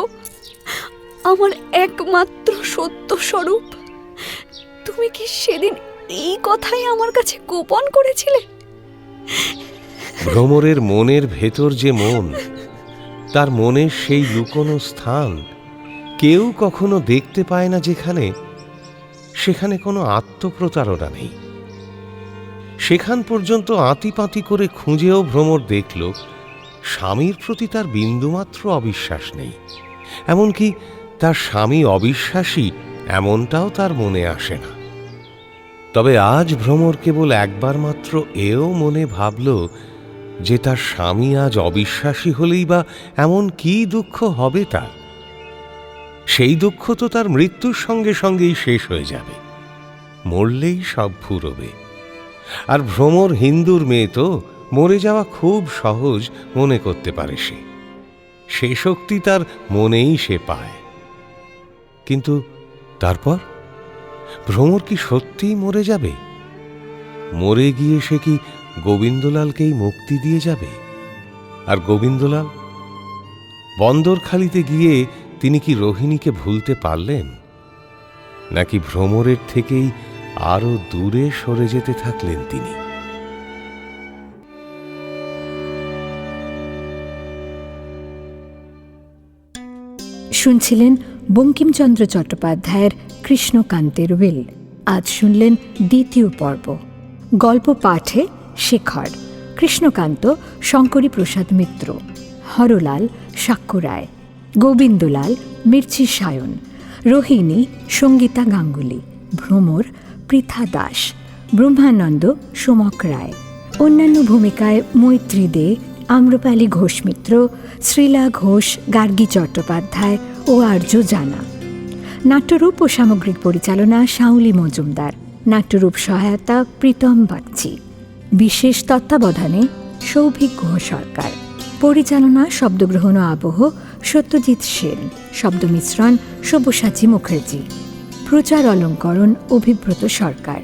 আমার একমাত্র সত্য স্বরূপ, তুমি কি সেদিন এই কথাই আমার কাছে গোপন করেছিলে? ভ্রমরের মনের ভেতর যে মন, তার মনের সেই লুকোনো স্থান কেউ কখনো দেখতে পায় না, যেখানে সেখানে কোনো আত্মপ্রতারণা নেই। সেখান পর্যন্ত আঁতিপাতি করে খুঁজেও ভ্রমর দেখল স্বামীর প্রতি তার বিন্দুমাত্র অবিশ্বাস নেই। এমনকি তার স্বামী অবিশ্বাসী এমনটাও তার মনে আসে না। তবে আজ ভ্রমর কেবল একবার মাত্র এও মনে ভাবল যে তার স্বামী আজ অবিশ্বাসী হলেই বা এমন কি দুঃখ হবে তার? সেই দুঃখ তো তার মৃত্যুর সঙ্গে সঙ্গেই শেষ হয়ে যাবে, মরলেই সব ফুরবে। আর ভ্রমর হিন্দুর মেয়ে তো, মরে যাওয়া খুব সহজ মনে করতে পারে সে শক্তি তার মনেই সে পায়। কিন্তু তারপর ভ্রমর কি সত্যিই মরে যাবে? মরে গিয়ে সে কি গোবিন্দলালকেই মুক্তি দিয়ে যাবে? আর গোবিন্দলাল বন্দরখালিতে গিয়ে তিনি কি রোহিণীকে ভুলতে পারলেন, নাকি ভ্রমরের থেকেই আরো দূরে সরে যেতে থাকলেন তিনি? শুনছিলেন বঙ্কিমচন্দ্র চট্টোপাধ্যায়ের কৃষ্ণকান্তের উইল। আজ শুনলেন দ্বিতীয় পর্ব। গল্প পাঠে শেখর, কৃষ্ণকান্ত শঙ্করী প্রসাদ মিত্র, হরলাল সাক্ষ্য রায়, গোবিন্দলাল মির্চি সায়ন, রোহিণী সঙ্গীতা গাঙ্গুলি, ভ্রমর পৃথা দাস, ব্রহ্মানন্দ সোমক রায়। অন্যান্য ভূমিকায় মৈত্রী দে, আম্রপালি ঘোষ মিত্র, শ্রীলা ঘোষ, গার্গী চট্টোপাধ্যায় ও আর্য জানা। নাট্যরূপ ও সামগ্রিক পরিচালনা শাউলি মজুমদার। নাট্যরূপ সহায়তা প্রীতম বাগচি। বিশেষ তত্ত্বাবধানে সৌভিক গুহ সরকার। পরিচালনা, শব্দগ্রহণ ও আবহ সত্যজিৎ সেন। শব্দ মিশ্রণ সব্যসাচী মুখার্জি। প্রচার অলঙ্করণ অভিব্রত সরকার।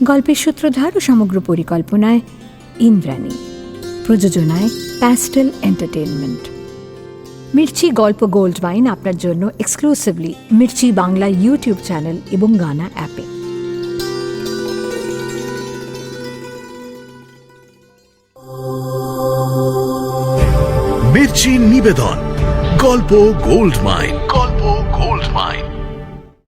গল্পের সূত্রধার ও সমগ্র পরিকল্পনায় ইন্দ্রাণী। প্রযোজনায় প্যাস্টেল এন্টারটেইনমেন্ট। মির্চি গল্প গোল্ড মাইন আপনার জন্য exclusively Mirchi Bangla YouTube channel এবং গানা অ্যাপে। মির্চি নিবেদন গল্প গোল্ড মাইন।